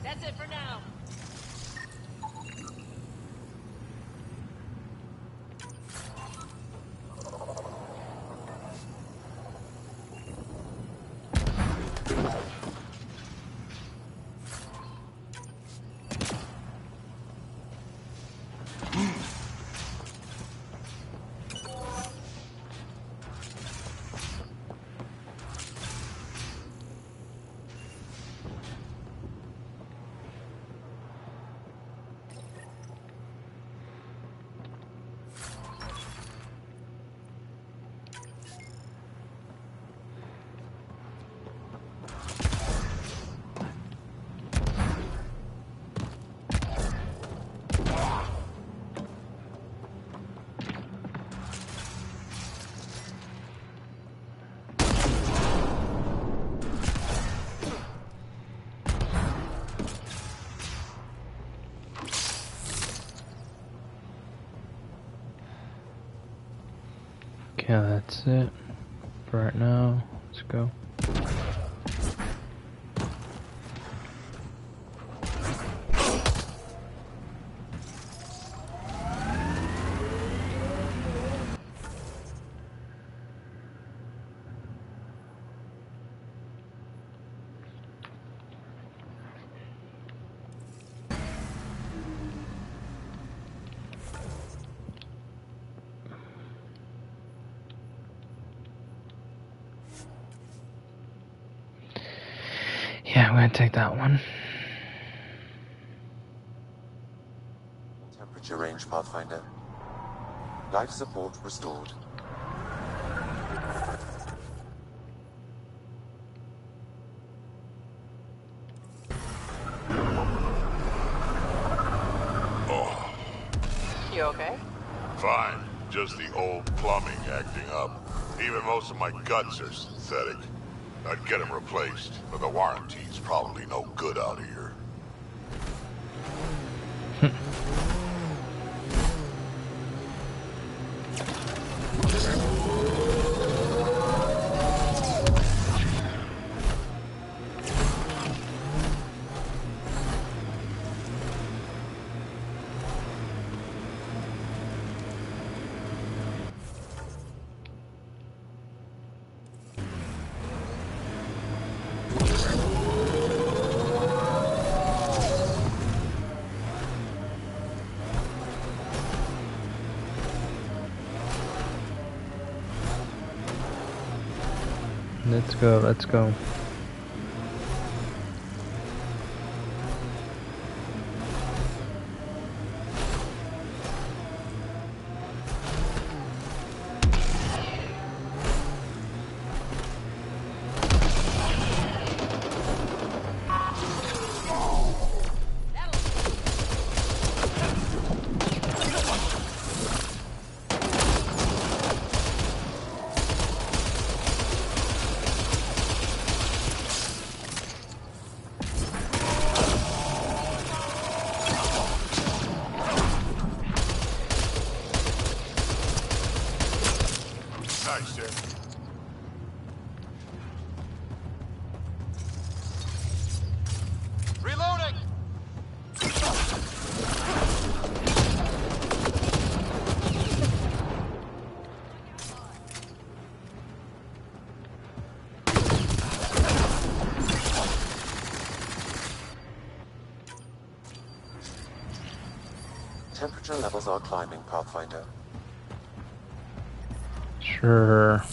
That's it for now. Okay, that's it for right now. Let's go. I'm gonna take that one. Temperature range, Pathfinder. Life support restored. Oh, You okay? fine. Just the old plumbing acting up. Even most of my guts are synthetic. I'd get them replaced, but the warranty's probably no good out here. Let's go, let's go. Nice, Ed. Reloading! Temperature levels are climbing, Pathfinder. Sure.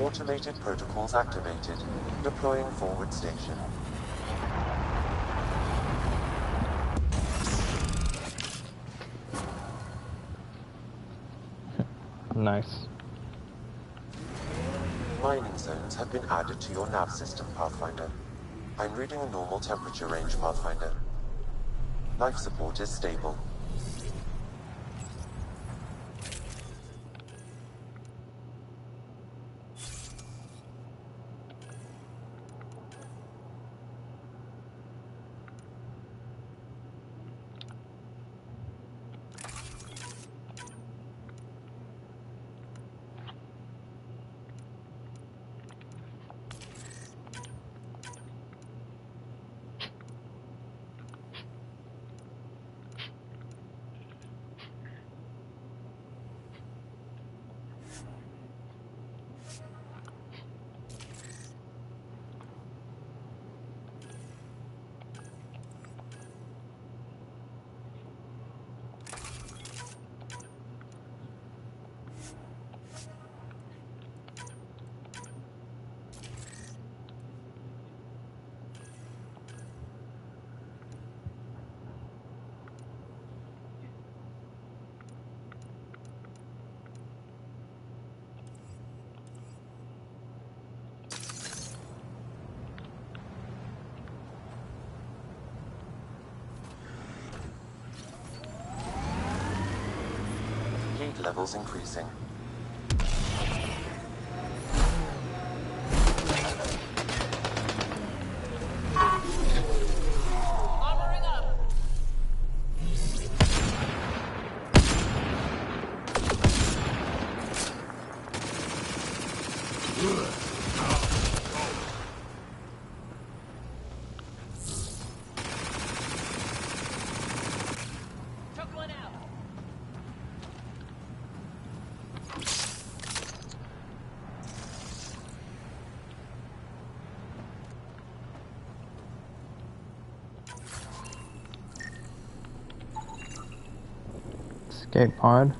Automated protocols activated. Deploying forward station. Nice. Mining zones have been added to your nav system, Pathfinder. I'm reading a normal temperature range, Pathfinder. Life support is stable. Heat levels increasing. Escape pod.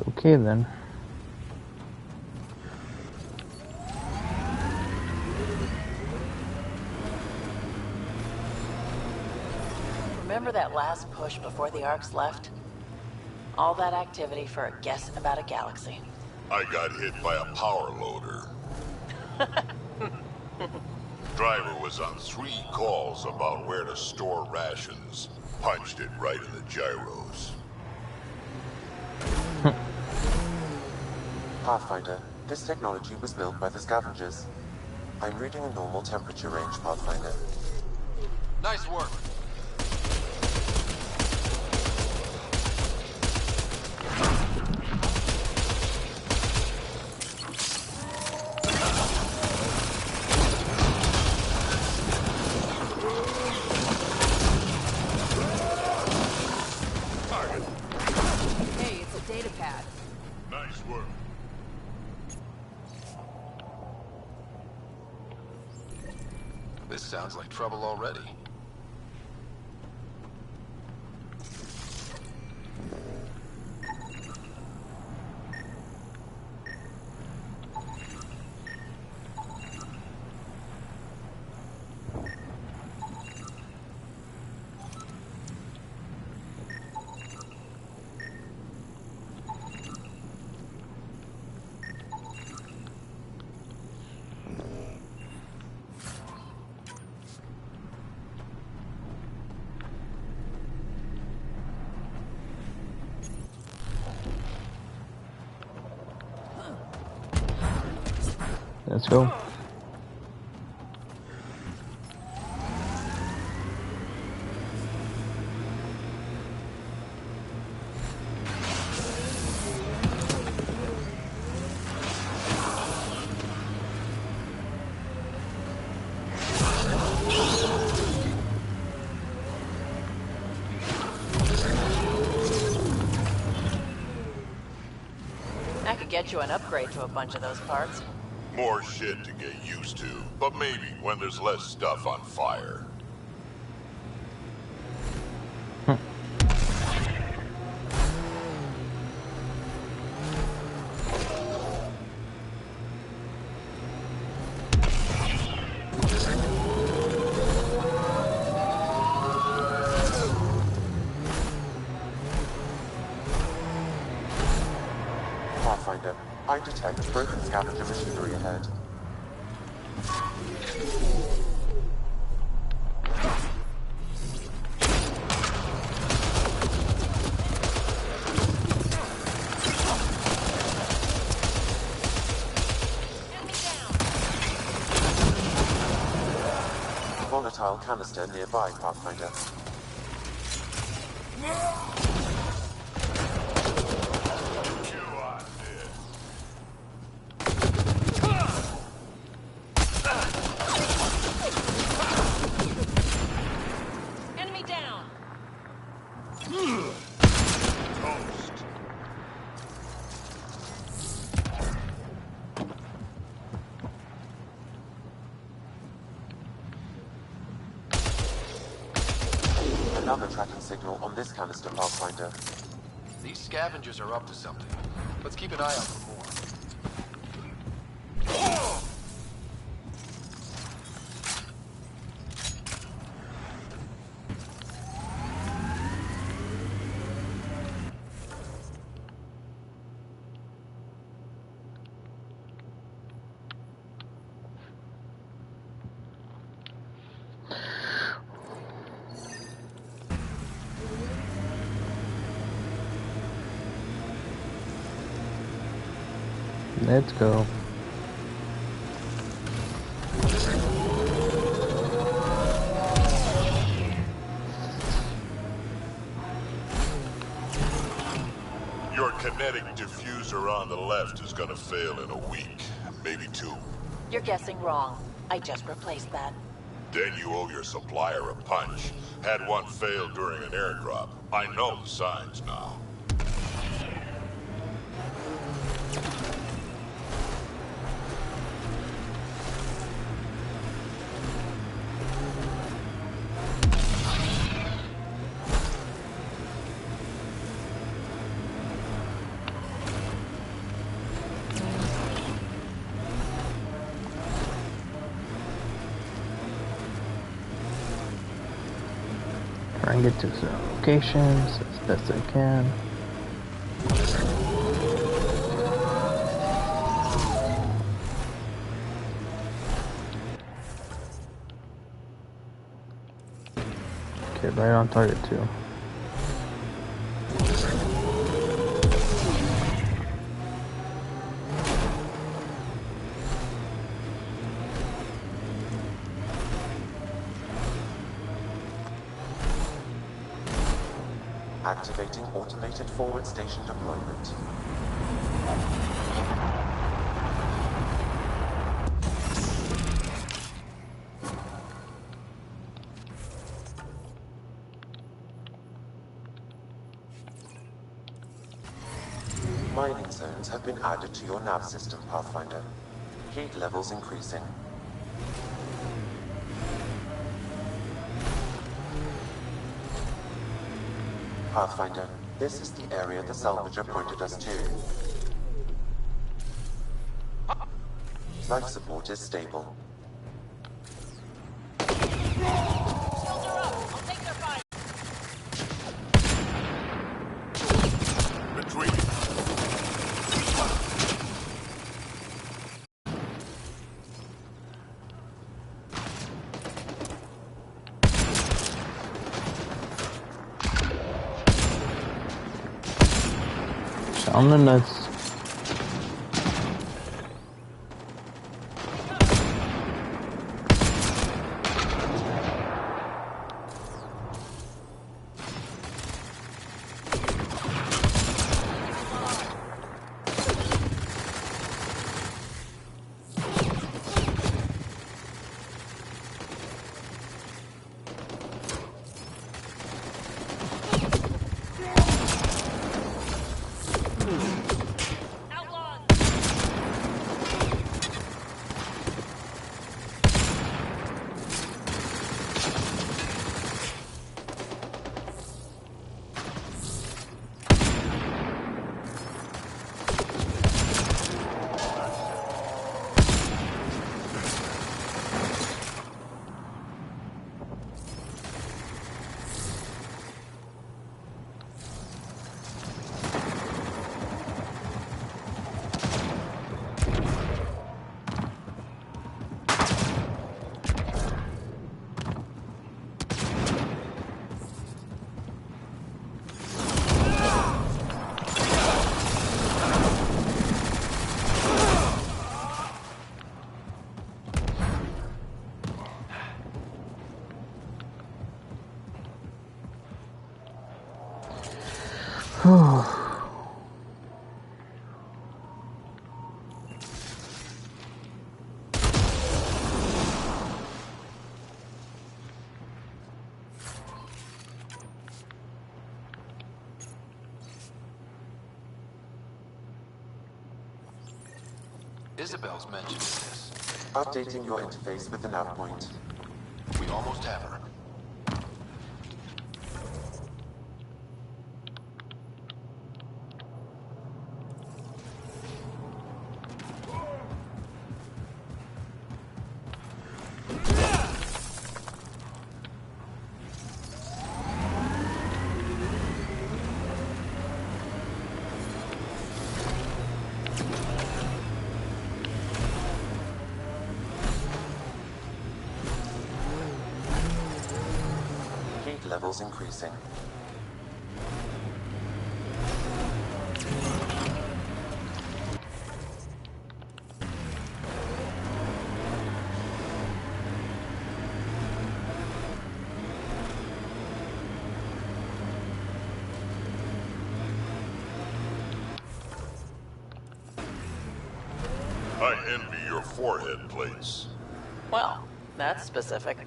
Okay then. Remember that last push before the Arks left? All that activity for a guess about a galaxy. I got hit by a power loader. Driver was on 3 calls about where to store rations. Punched it right in the gyros. Pathfinder, this technology was built by the scavengers. I'm reading a normal temperature range, Pathfinder. Nice work. Hey, it's a data pad. Nice work. This sounds like trouble already. Let's go. I could get you an upgrade to a bunch of those parts. More shit to get used to, but maybe when there's less stuff on fire. Pathfinder, I detect broken scavenger machinery ahead. Volatile canister nearby, Pathfinder. Enemy down! Another tracking signal on this canister, Pathfinder. These scavengers are up to something. Let's keep an eye out for more. Let's go. Your kinetic diffuser on the left is gonna fail in a week, maybe 2. You're guessing wrong. I just replaced that. Then you owe your supplier a punch. Had one fail during an airdrop. I know the signs now. Try and get to some locations as best I can. Okay, right on target too. Activating automated forward station deployment. Mining zones have been added to your nav system, Pathfinder. Heat levels increasing. Pathfinder, this is the area the salvager pointed us to. Life support is stable. On the nuts. Isabel's mentioned this. Updating your interface with the nav point. We almost have her. Levels increasing. I envy your forehead plates. Well, that's specific.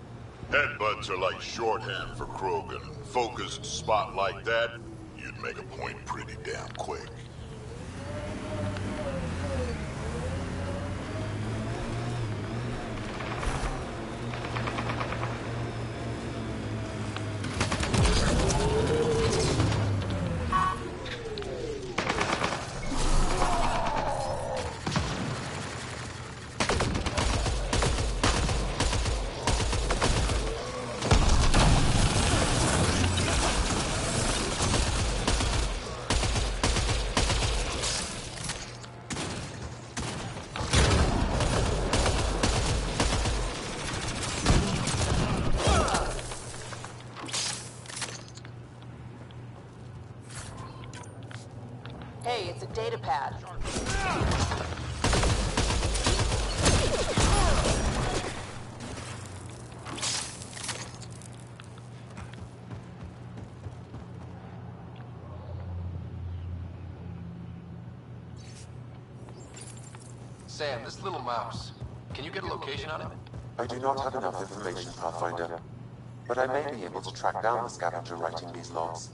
Headbutts are like shorthand for Krogan. Focused spot like that, you'd make a point pretty damn quick. Hey, it's a data pad. Sam, this little mouse. Can you get a location on it? I do not have enough information, Pathfinder, but I may be able to track down the scavenger writing these logs.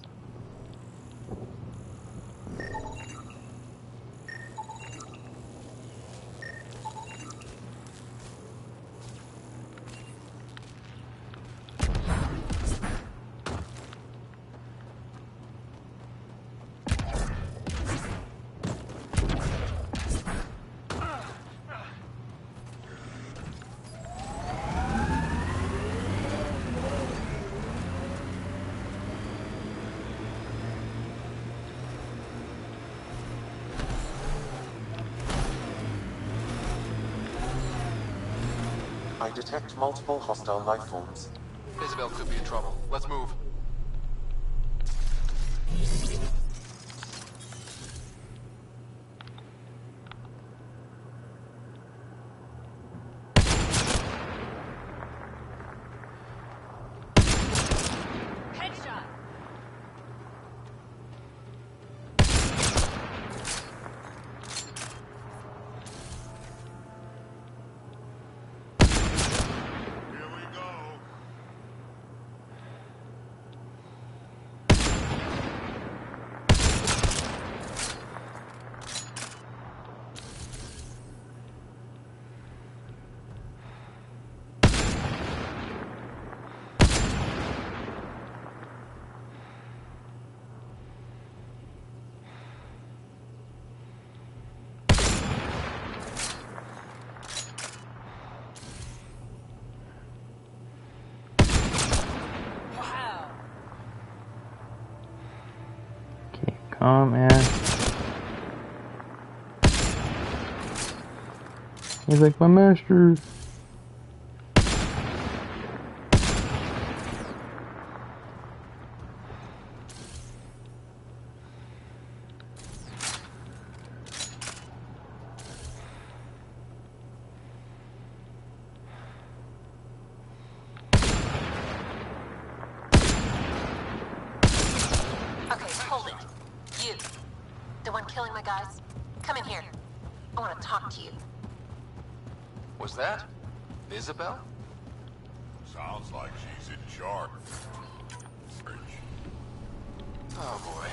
I detect multiple hostile life forms. Isabel could be in trouble. Let's move. Headshot! Come man. He's like my master. Okay, hold it. You. The one killing my guys. Come in here. I want to talk to you. Was that Isabel? Sounds like she's in charge. Oh boy.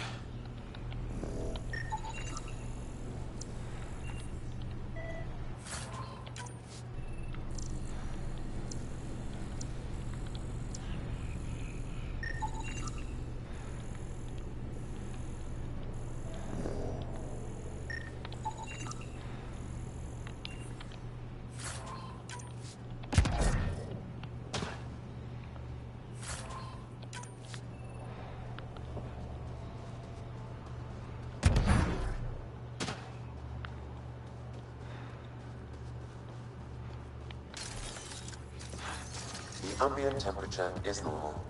The ambient temperature is normal.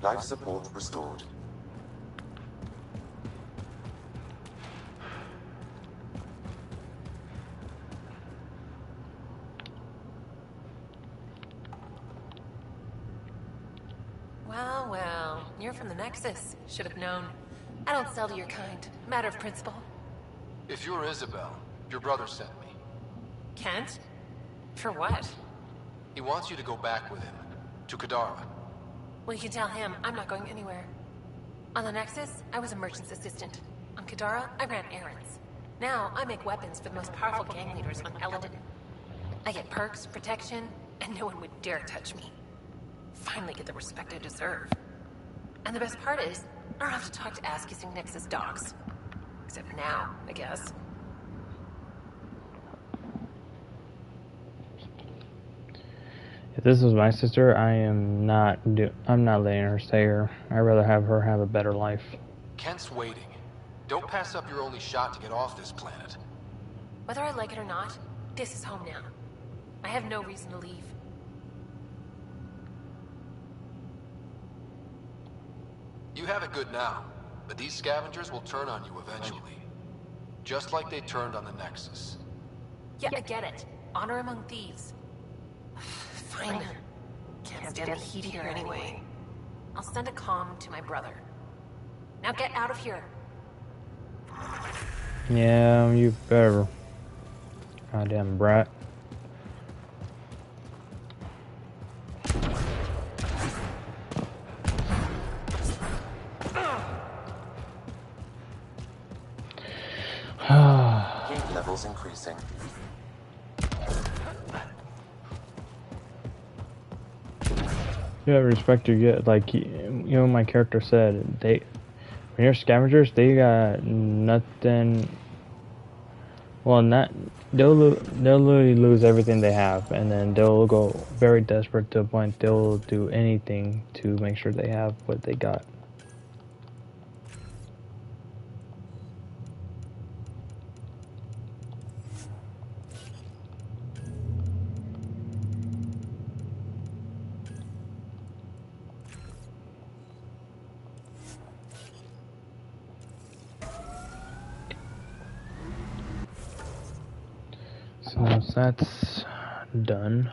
Life support restored. Well, well. You're from the Nexus. Should have known. I don't sell to your kind. Matter of principle. If you're Isabel, your brother sent me. Kent? For what? He wants you to go back with him. To Kadara. Well, you can tell him I'm not going anywhere. On the Nexus, I was a merchant's assistant. On Kadara, I ran errands. Now, I make weapons for the most powerful gang leaders on Eladin. I get perks, protection, and no one would dare touch me. Finally get the respect I deserve. And the best part is, I don't have to talk to ass-kissing Nexus dogs. Except now, I guess. If this was my sister, I'm not letting her stay here. I'd rather have her have a better life. Kent's waiting. Don't pass up your only shot to get off this planet. Whether I like it or not, this is home now. I have no reason to leave. You have it good now, but these scavengers will turn on you eventually. Just like they turned on the Nexus. Yeah, I get it. Honor among thieves. Fine. Can't stand the heat here anyway. I'll send a comm to my brother. Now get out of here. Yeah, you better. Goddamn brat. Heat levels increasing. Yeah, respect you get. Like, you know, my character said, when you're scavengers, they got nothing. Well, they'll literally lose everything they have, and then they'll go very desperate to the point they'll do anything to make sure they have what they got. So once that's done,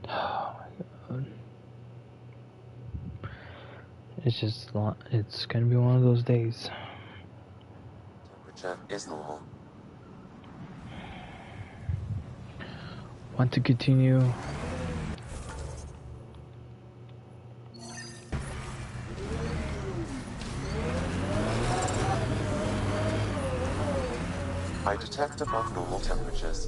oh my god, it's gonna be one of those days. Temperature is normal. Want to continue? I detect above normal temperatures.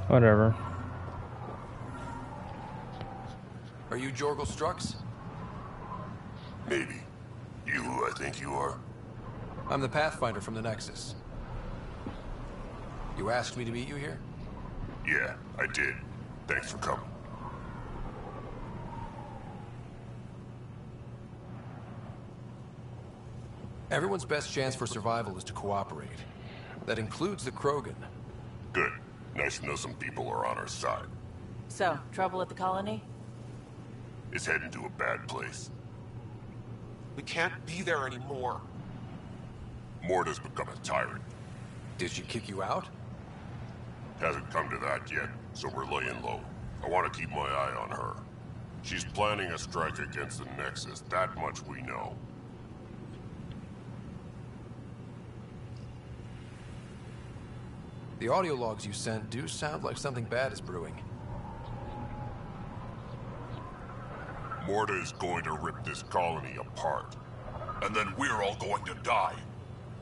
Whatever. Are you Jorgel Strux? Maybe. You who I think you are? I'm the Pathfinder from the Nexus. You asked me to meet you here? Yeah, I did. Thanks for coming. Everyone's best chance for survival is to cooperate. That includes the Krogan. Good. Nice to know some people are on our side. So, trouble at the colony? It's heading to a bad place. We can't be there anymore. Morta's become a tyrant. Did she kick you out? Hasn't come to that yet, so we're laying low. I want to keep my eye on her. She's planning a strike against the Nexus, that much we know. The audio logs you sent do sound like something bad is brewing. Morta is going to rip this colony apart. And then we're all going to die.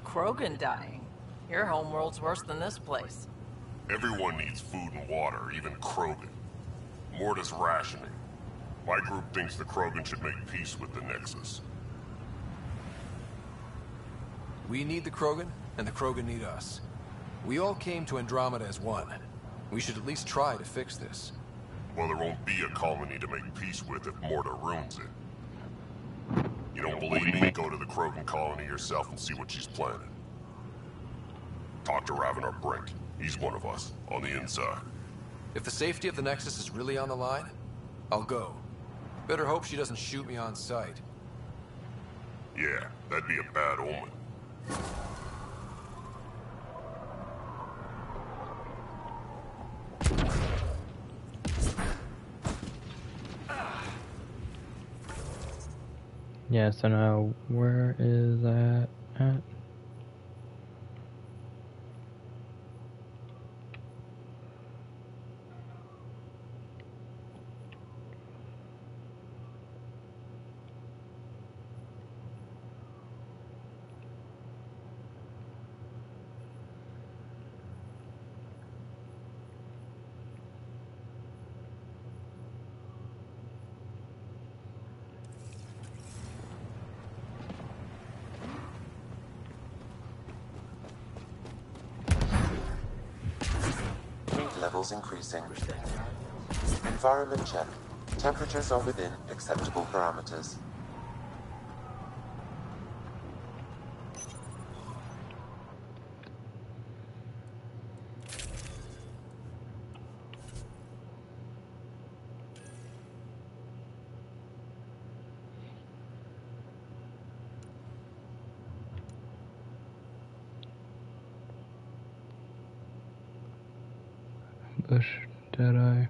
Krogan dying? Your homeworld's worse than this place. Everyone needs food and water, even Krogan. Morta's rationing. My group thinks the Krogan should make peace with the Nexus. We need the Krogan, and the Krogan need us. We all came to Andromeda as one. We should at least try to fix this. Well, there won't be a colony to make peace with if Morta ruins it. You don't believe me? Go to the Krogan colony yourself and see what she's planning. Talk to Ravener Brink. He's one of us, on the inside. If the safety of the Nexus is really on the line, I'll go. Better hope she doesn't shoot me on sight. Yeah, that'd be a bad omen. Yeah, so now where is that at? Levels increasing. Environment check. Temperatures are within acceptable parameters. Bush, Deadeye.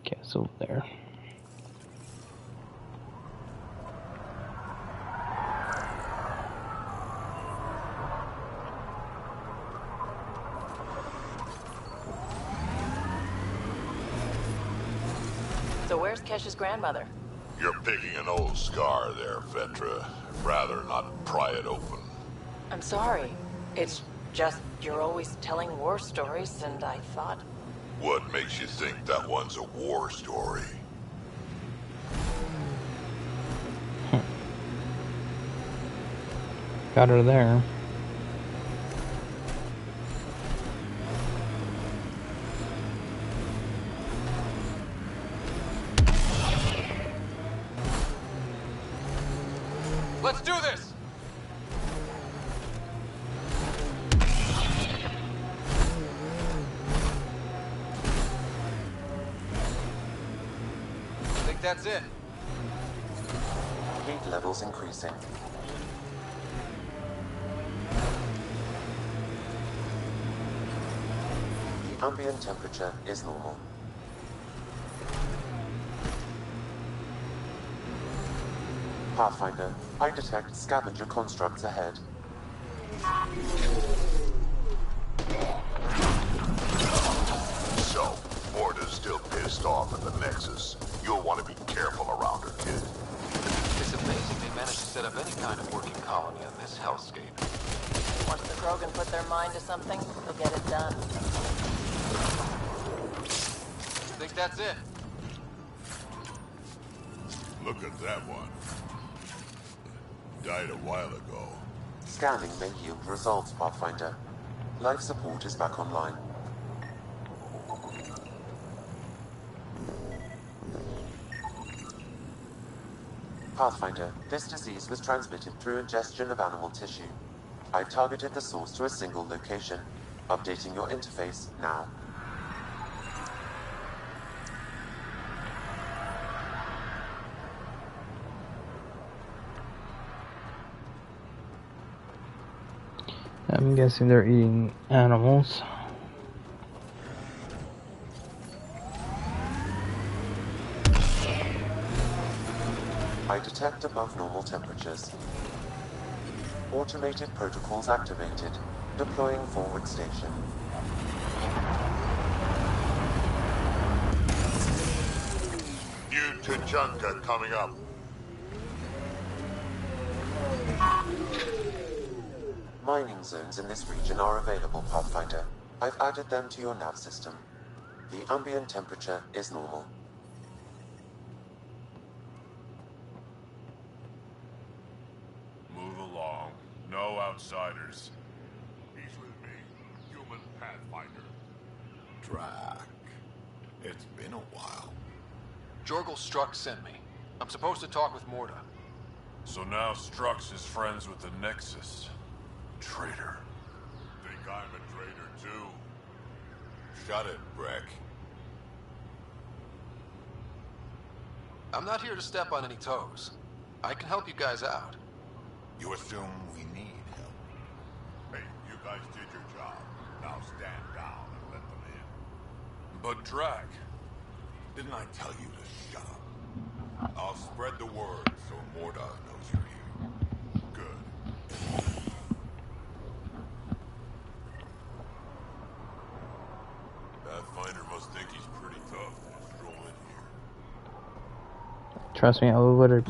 Okay, it's over there. So where's Kesh's grandmother? You're picking an old scar there, Vetra. Rather not pry it open. I'm sorry. It's just you're always telling war stories, and I thought... What makes you think that one's a war story? Got her there. Let's do this! I think that's it. levels increasing. The ambient temperature is normal. Pathfinder, I detect scavenger constructs ahead. So, Morta's still pissed off at the Nexus. You'll want to be careful around her, kid. It's amazing they managed to set up any kind of working colony on this hellscape. Once the Krogan put their mind to something, they'll get it done. Think that's it? Look at that one. Died a while ago. Scanning may yield results, Pathfinder. Life support is back online. Pathfinder, this disease was transmitted through ingestion of animal tissue. I've targeted the source to a single location. Updating your interface now. I'm guessing they're eating animals. I detect above normal temperatures. Automated protocols activated. Deploying forward station. New Tuchanka coming up. Mining zones in this region are available, Pathfinder. I've added them to your nav system. The ambient temperature is normal. Move along. No outsiders. He's with me. Human Pathfinder. Drac. It's been a while. Jorgel Strux sent me. I'm supposed to talk with Morta. So now Strux is friends with the Nexus. Traitor. Think I'm a traitor too? Shut it, Breck. I'm not here to step on any toes. I can help you guys out. You assume we need help. Hey, you guys did your job. Now stand down and let them in. But Drac, Didn't I tell you to shut up? I'll spread the word so Morta knows you're here. good. Pathfinder must think he's pretty tough to just stroll in here. Trust me, I would have.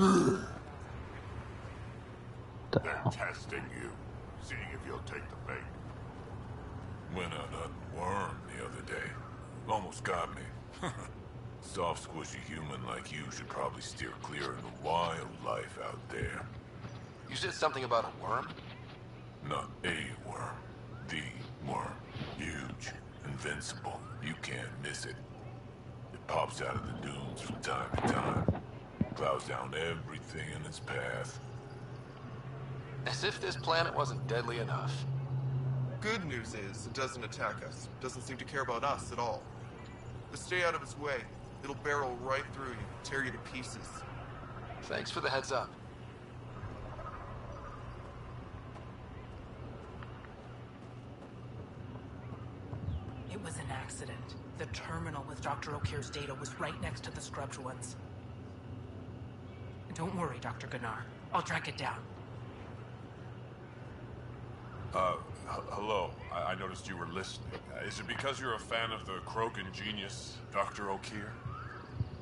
They're testing you, seeing if you'll take the bait. Went on a worm the other day. Almost got me. Soft, squishy human like you should probably steer clear of the wildlife out there. You said something about a worm? Not a worm. The worm. Huge. Invincible. You can't miss it. It pops out of the dunes from time to time. Plows down everything in its path. As if this planet wasn't deadly enough. Good news is, it doesn't attack us. Doesn't seem to care about us at all. But stay out of its way. It'll barrel right through you, tear you to pieces. Thanks for the heads up. It was an accident. The terminal with Dr. O'Keefe's data was right next to the scrubbed ones. Don't worry, Dr. Gunnar. I'll track it down. Hello. I noticed you were listening. Is it because you're a fan of the Krogan genius, Dr. O'Keefe?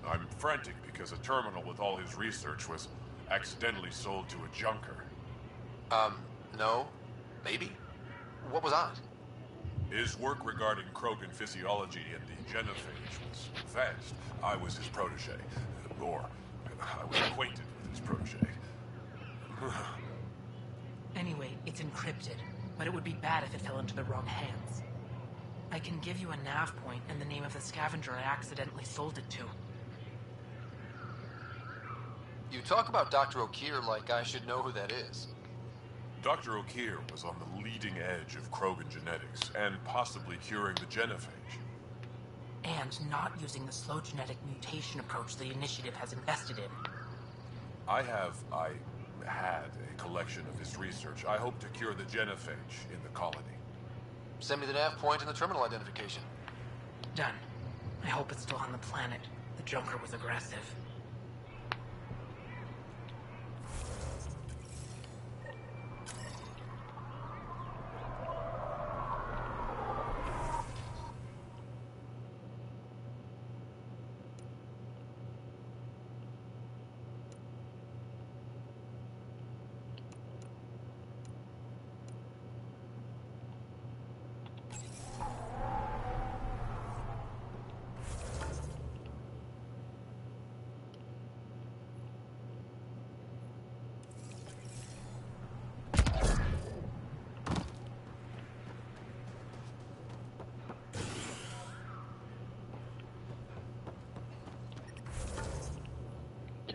I'm frantic because a terminal with all his research was accidentally sold to a junker. No. Maybe. What was on it? His work regarding Krogan physiology and the genophage was vast. I was his protege. Or, I was acquainted with his protege. Anyway, it's encrypted, but it would be bad if it fell into the wrong hands. I can give you a nav point and the name of the scavenger I accidentally sold it to. You talk about Dr. O'Keefe like I should know who that is. Dr. O'Keefe was on the leading edge of Krogan genetics, and possibly curing the genophage. And not using the slow genetic mutation approach the Initiative has invested in. I had a collection of his research. I hope to cure the genophage in the colony. Send me the nav point and the terminal identification. Done. I hope it's still on the planet. The Junker was aggressive.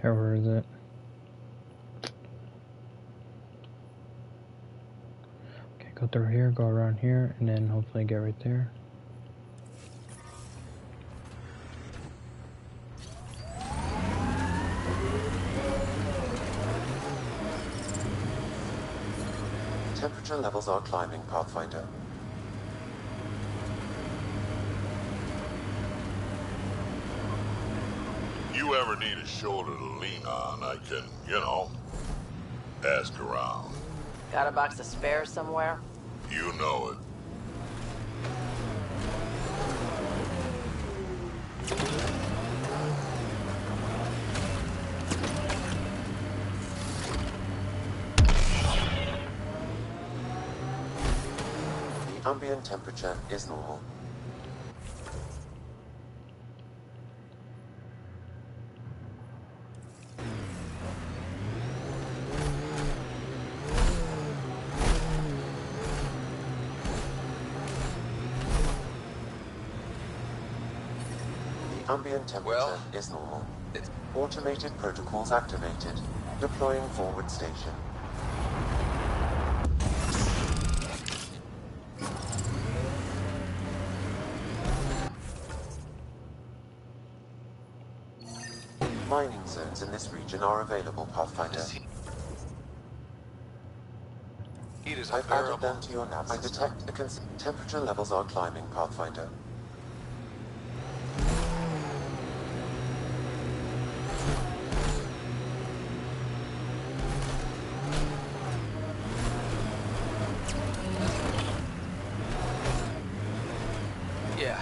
Where is it? Okay, go through here, go around here, and then hopefully get right there. Temperature levels are climbing, Pathfinder. You ever need a shoulder to lean on, I can, ask around. Got a box of spares somewhere? You know it. The ambient temperature is normal. Ambient temperature is normal. Automated protocols activated. Deploying forward station. Mining zones in this region are available, Pathfinder. I've added them to your nav. I detect temperature levels are climbing, Pathfinder. Yeah.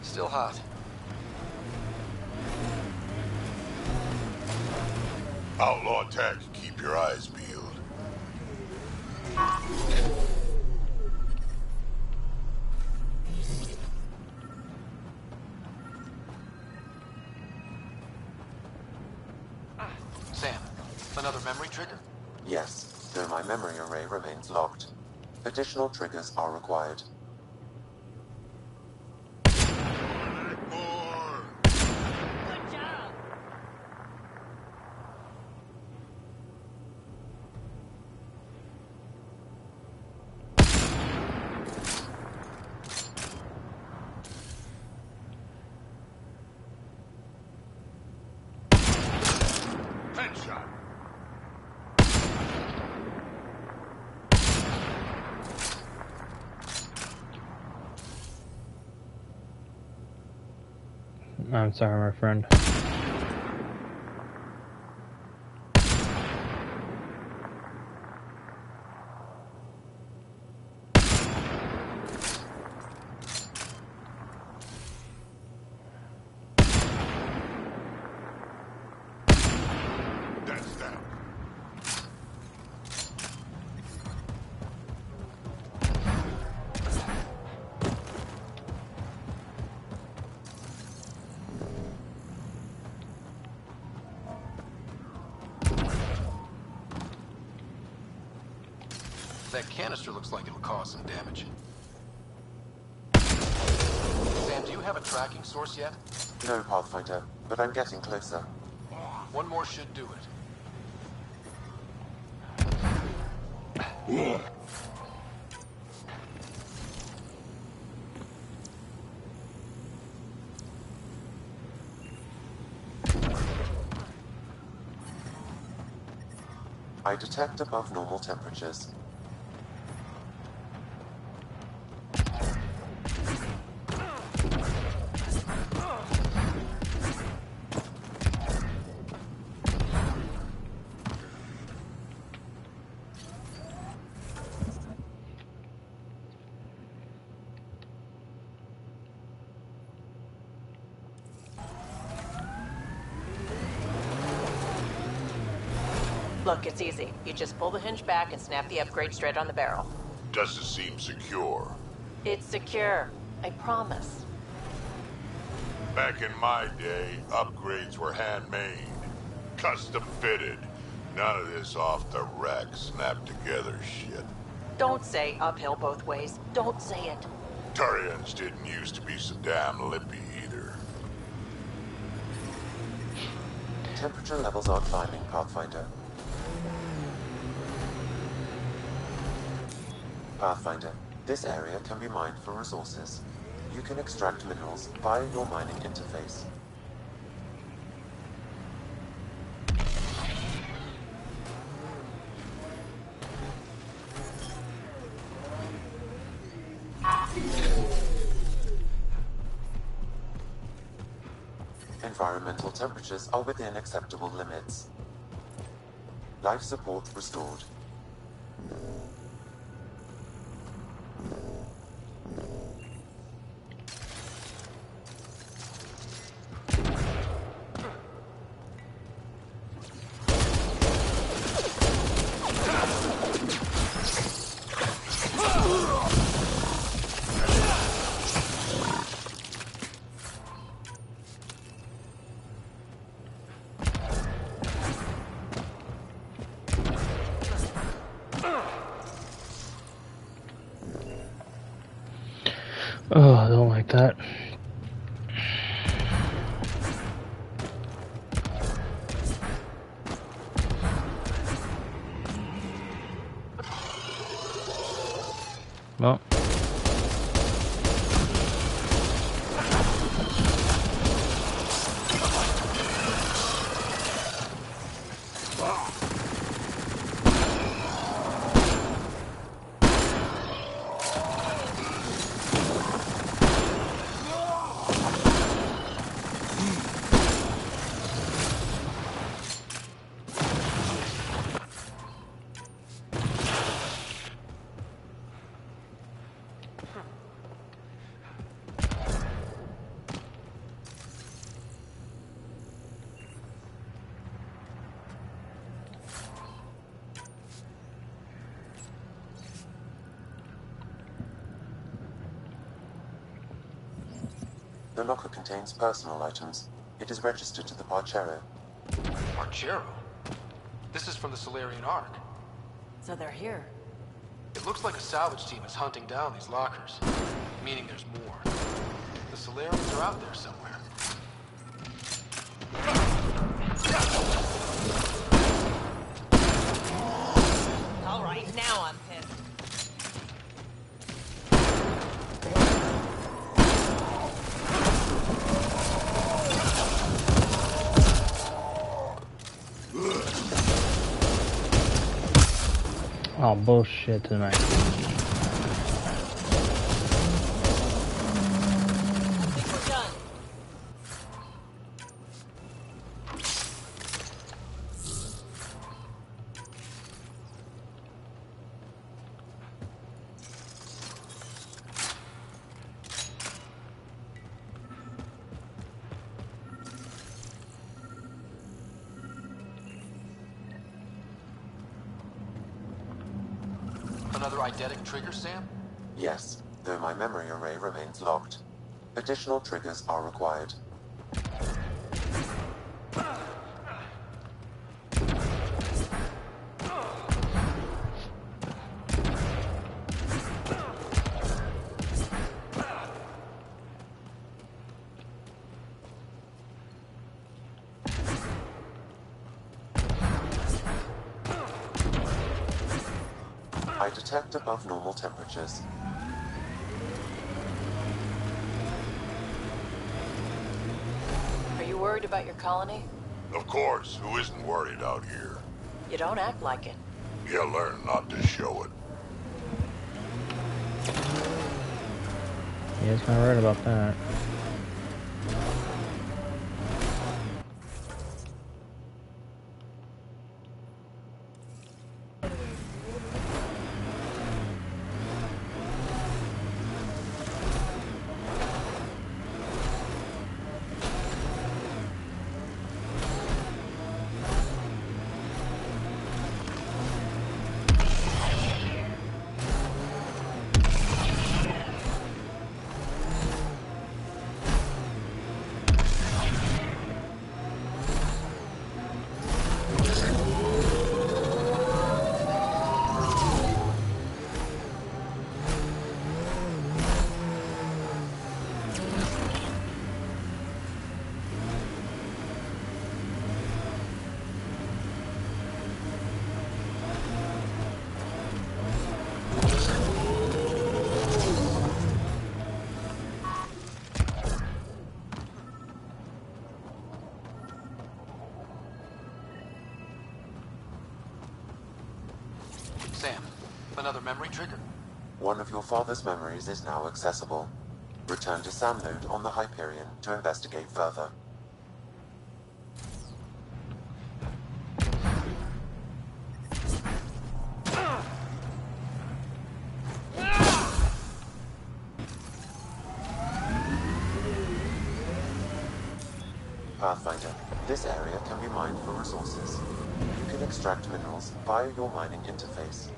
Still hot. Outlaw tech, keep your eyes peeled. Sam, another memory trigger? Yes, though my memory array remains locked. Additional triggers are required. Headshot. I'm sorry, my friend. That's that. That canister looks like it'll cause some damage. Sam, do you have a tracking source yet? No, Pathfinder, but I'm getting closer. One more should do it. I detect above normal temperatures. Look, it's easy. You just pull the hinge back and snap the upgrade straight on the barrel. Does it seem secure? It's secure. I promise. Back in my day, upgrades were handmade. Custom fitted. None of this off the rack, snap together shit. Don't say uphill both ways. Don't say it. Turians didn't used to be so damn lippy either. Temperature levels are climbing, Pathfinder. Pathfinder, this area can be mined for resources. You can extract minerals via your mining interface. Environmental temperatures are within acceptable limits. Life support restored. Oh, I don't like that. Well. The locker contains personal items. It is registered to the Parchero. Parchero? This is from the Solarian Ark. So they're here. It looks like a salvage team is hunting down these lockers, meaning there's more. The Solarians are out there somewhere. All right, now I'm pissed. Oh, bullshit tonight. Another eidetic trigger, Sam? Yes, though my memory array remains locked. Additional triggers are required. I detect above normal temperatures. Are you worried about your colony? Of course, who isn't worried out here? You don't act like it. You learn not to show it. Yeah, he's kind of right about that. Sam, another memory trigger. One of your father's memories is now accessible. Return to Sam Node on the Hyperion to investigate further. Pathfinder, this area can be mined for resources. You can extract minerals via your mining interface.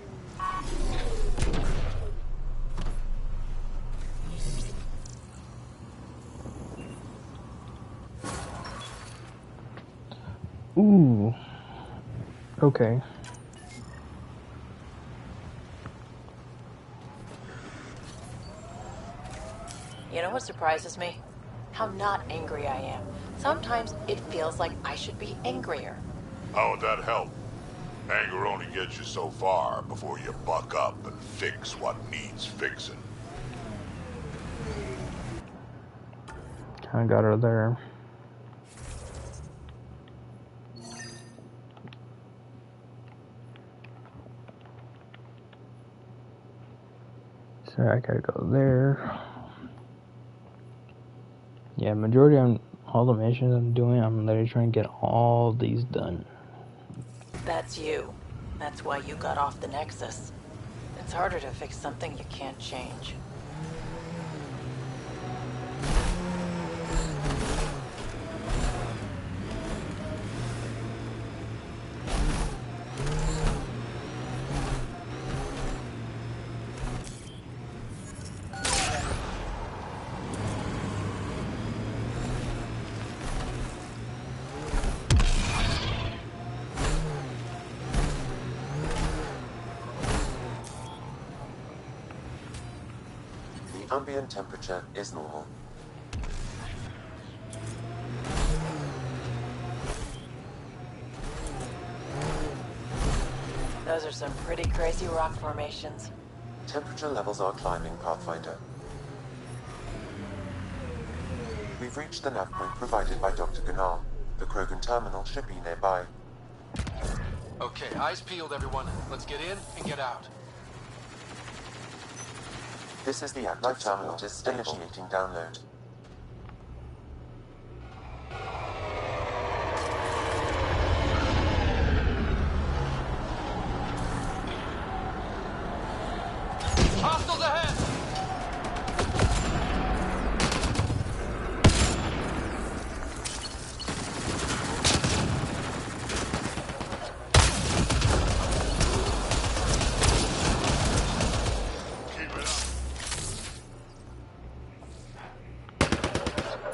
Ooh. Okay. You know what surprises me? How not angry I am. Sometimes it feels like I should be angrier. How would that help? Anger only gets you so far before you buck up and fix what needs fixing. Kinda got her there. So I gotta go there. Yeah, majority of all the missions I'm doing, I'm literally trying to get all these done. That's you. That's why you got off the Nexus. It's harder to fix something you can't change. Ambient temperature is normal. Those are some pretty crazy rock formations. Temperature levels are climbing, Pathfinder. We've reached the nav point provided by Dr. Gunnar. The Krogan terminal should be nearby. Okay, eyes peeled, everyone. Let's get in and get out. This is the active terminal, initiating download. Hostiles ahead!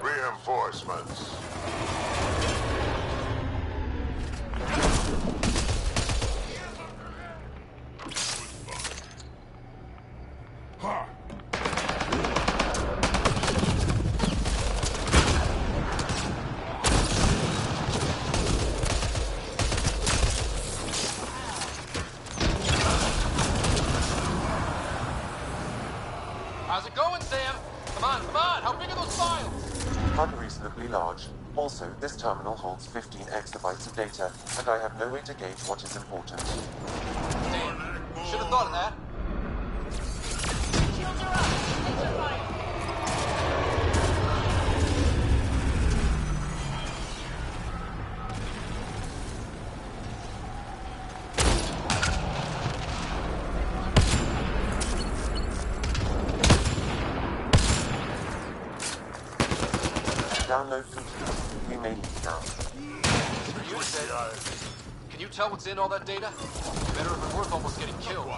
Reinforcements. How's it going, Sam? Come on, come on! How big are those files? Unreasonably large. Also, this terminal holds 15 exabytes of data, and I have no way to gauge what is important. Damn, should have thought of that. Shields are up. Laser fire. Download complete. We may leave now. For you to say, can you tell what's in all that data? Better if it's worth almost getting killed.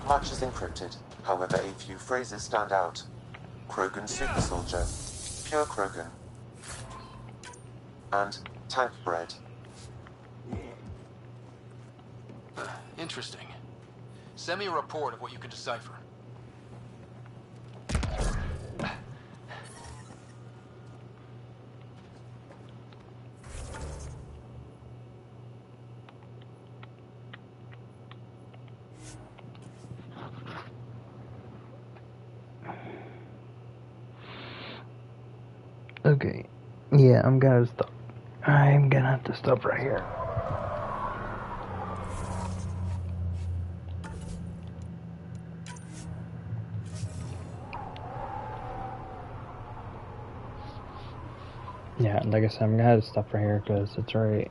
Much is encrypted, however a few phrases stand out. Krogan super soldier, pure Krogan, and tank bread. Interesting. Send me a report of what you can decipher. Okay. Yeah, I'm gonna stop. I'm gonna have to stop right here. Yeah, like I said, I'm gonna have to stop right here because it's already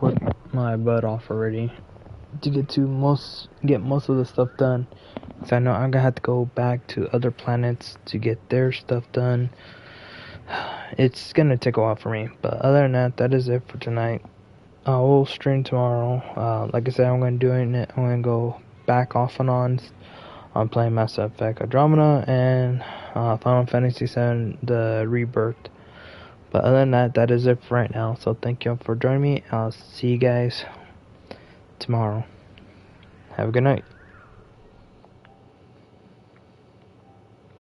worked my butt off already to get most of the stuff done. So I know I'm gonna have to go back to other planets to get their stuff done. It's gonna take a while for me, but other than that, that is it for tonight. I will stream tomorrow. Like I said, I'm gonna go back off and on playing Mass Effect Andromeda and Final Fantasy VII The Rebirth. But other than that, that is it for right now. So thank you for joining me. I'll see you guys tomorrow. Have a good night.